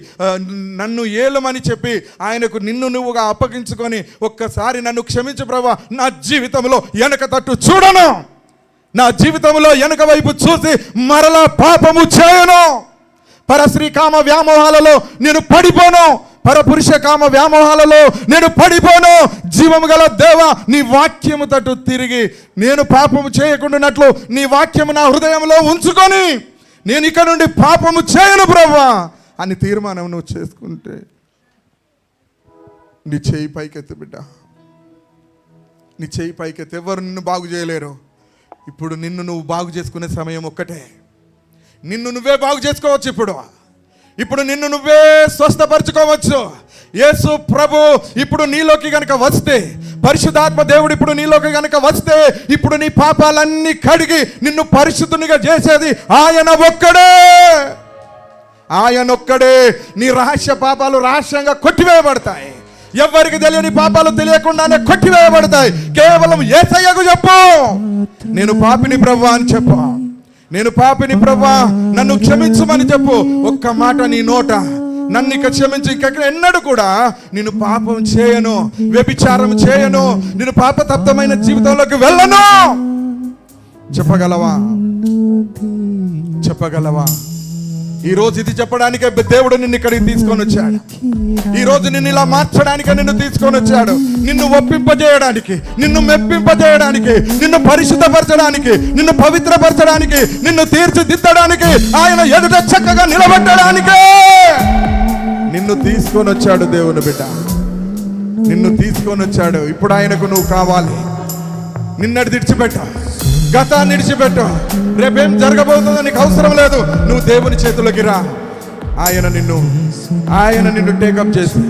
నన్ను ఏలమని చెప్పి ఆయనకు నిన్ను నువ్వుగా అప్పగించుకొని ఒక్కసారి నన్ను క్షమించు ప్రభువా, నా జీవితంలో వెనక తట్టు చూడను, నా జీవితంలో వెనక వైపు చూసి మరలా పాపము చేయను, పరశ్రీ కామ వ్యామోహాలలో నేను పడిపోను, పరపురుష కామ వ్యామోహాలలో నేను పడిపోను. జీవము గల దేవా, నీ వాక్యము తట్టు తిరిగి నేను పాపము చేయకుండానట్లు నీ వాక్యము నా హృదయంలో ఉంచుకొని నేను ఇక నుండి పాపము చేయను ప్రభువా అని తీర్మానం నువ్వు చేసుకుంటే నీ చేయి పైకెత్తు బిడ్డ, నీ చేయి పైకెత్తు. ఎవరు నిన్ను బాగు చేయలేరు. ఇప్పుడు నిన్ను నువ్వు బాగు చేసుకునే సమయం ఒక్కటే. నిన్ను నువ్వే బాగు చేసుకోవచ్చు. ఇప్పుడు నిన్ను నువ్వే స్వస్థపరచుకోవచ్చు. యేసు ప్రభు ఇప్పుడు నీలోకి గనక వస్తే, పరిశుద్ధాత్మ దేవుడు ఇప్పుడు నీలోకి గనక వస్తే, ఇప్పుడు నీ పాపాలన్నీ కడిగి నిన్ను పరిశుద్ధునిగా చేసేది ఆయన ఒక్కడే. నీ రహస్య పాపాలు రహస్యంగా కొట్టివేయబడతాయి. ఎవరికి తెలియని పాపాలు తెలియకుండానే కొట్టివేయబడతాయి. కేవలం యేసయ్యకు చెప్పు, నేను పాపిని ప్రభువా అని చెప్పు. నేను పాపిని ప్రభువా, నన్ను క్షమించమని చెప్పు. ఒక్క మాట నీ నోట, నన్ను ఇక క్షమించి, ఇక ఎన్నడూ కూడా నేను పాపం చేయను, వ్యభిచారం చేయను, నేను పాపతప్తమైన జీవితంలోకి వెళ్ళను. చెప్పగలవా? ఈ రోజు ఇది చెప్పడానికే దేవుడు నిన్ను ఇక్కడికి తీసుకొని వచ్చాడు. ఈ రోజు నిన్ను ఇలా మార్చడానికే నిన్ను తీసుకొని వచ్చాడు. నిన్ను ఒప్పింపజేయడానికి, నిన్ను మెప్పింపజేయడానికి, నిన్ను పరిశుద్ధపరచడానికి, నిన్ను పవిత్రపరచడానికి, నిన్ను తీర్చిదిద్దడానికి, ఆయన ఎదుట చక్కగా నిలబెట్టడానికే నిన్ను తీసుకొని వచ్చాడు దేవుని బిడ్డ. నిన్ను తీసుకొని వచ్చాడు. ఇప్పుడు ఆయనకు నువ్వు కావాలి. నిన్నటి విడిచిపెట్టు, గతాన్ని విడిచిపెట్టు. రేపేం జరగబోతుందో నీకు అవసరం లేదు. నువ్వు దేవుని చేతులకి రా. ఆయన నిన్ను టేకప్ చేసి,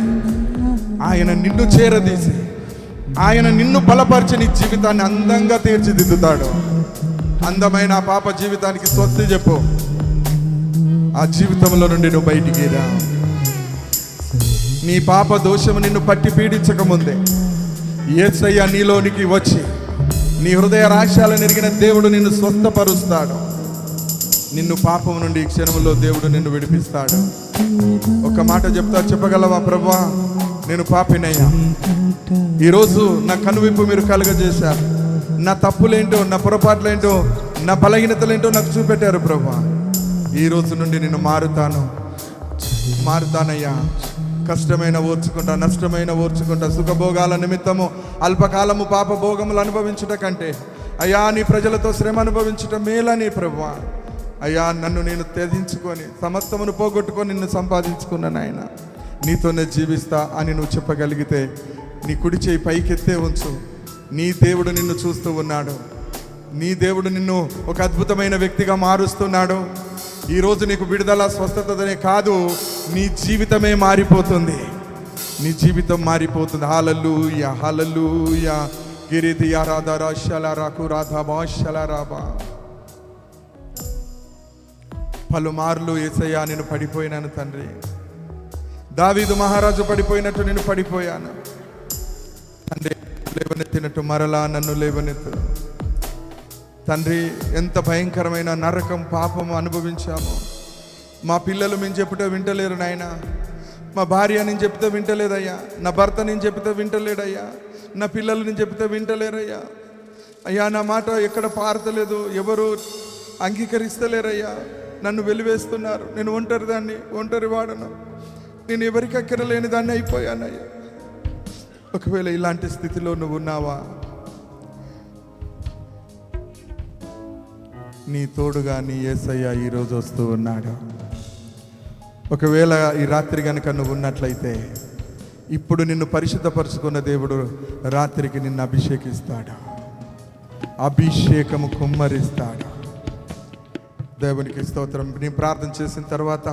ఆయన నిన్ను చేరదీసి, ఆయన నిన్ను బలపరిచి నీ జీవితాన్ని అందంగా తీర్చిదిద్దుతాడు. అందమైన ఆ పాప జీవితానికి స్వస్తి చెప్పు. ఆ జీవితంలో నుండి నువ్వు బయటికి రా. నీ పాప దోషము నిన్ను పట్టి పీడించకముందే యేసయ్య నీలోనికి వచ్చి నీ హృదయ రహస్యాలను ఎరిగిన దేవుడు నిన్ను స్వస్థపరుస్తాడు. నిన్ను పాపం నుండి ఈ క్షణంలో దేవుడు నిన్ను విడిపిస్తాడు. ఒక మాట చెప్పగలవా? ప్రభువా, నేను పాపినయ్యా. ఈరోజు నా కనువిప్పు మీరు కలుగజేశారు. నా తప్పులేంటో, నా పొరపాట్లేంటో, నా బలహీనతలేంటో నాకు చూపెట్టారు. ప్రభువా, ఈ రోజు నుండి నేను మారుతానయ్యా. కష్టమైన ఓర్చుకుంటా, నష్టమైన ఓర్చుకుంటా, సుఖభోగాల నిమిత్తము అల్పకాలము పాప భోగములు అనుభవించుట కంటే అయ్యా నీ ప్రజలతో శ్రమ అనుభవించుట మేలని ప్రభువా. అయ్యా, నన్ను నేను త్యజించుకొని సమస్తమును పోగొట్టుకొని నిన్ను సంపాదించుకున్నాను. ఆయన నీతోనే జీవిస్తా అని నువ్వు చెప్పగలిగితే నీ కుడి చేయి పైకెత్తే ఉంచు. నీ దేవుడు నిన్ను చూస్తూ ఉన్నాడు. నీ దేవుడు నిన్ను ఒక అద్భుతమైన వ్యక్తిగా మారుస్తున్నాడు. ఈరోజు నీకు విడుదల, స్వస్థతనే కాదు, నీ జీవితమే మారిపోతుంది. నీ జీవితం మారిపోతుంది. హల్లెలూయా, హల్లెలూయా. గిరితి ఆరాధరా శలరాకు రాధబా శలరాబా. పలుమార్లు యేసయ్యా నేను పడిపోయినాను తండ్రి. దావీదు మహారాజు పడిపోయినట్టు నేను పడిపోయాను తండ్రి. లేవనెత్తినట్టు మరలా నన్ను లేవనెత్తు తండ్రి. ఎంత భయంకరమైన నరకం, పాపము అనుభవించాము. మా పిల్లలు మేము చెప్తే వింటలేరు నాయన. మా భార్య నేను చెప్తే వింటలేదయ్యా. నా భర్త నేను చెప్తే వింటలేడయ్యా. నా పిల్లలు నేను చెప్తే వింటలేరయ్యా. అయ్యా, నా మాట ఎక్కడ పారతలేదు. ఎవరు అంగీకరిస్తలేరయ్యా. నన్ను వెలివేస్తున్నారు. నేను ఒంటరి వాడను. నేను ఎవరికి అక్కరలేని దాన్ని అయిపోయానయ్యా. ఒకవేళ ఇలాంటి స్థితిలో నువ్వు ఉన్నావా? నీ తోడుగా నీ యేసయ్య ఈరోజు వస్తూ ఉన్నాడు. ఒకవేళ ఈ రాత్రి కనుక నువ్వు ఉన్నట్లయితే ఇప్పుడు నిన్ను పరిశుద్ధపరుచుకున్న దేవుడు రాత్రికి నిన్ను అభిషేకిస్తాడు. అభిషేకము కుమ్మరిస్తాడు. దేవునికి స్తోత్రం. నీ ప్రార్థన చేసిన తర్వాత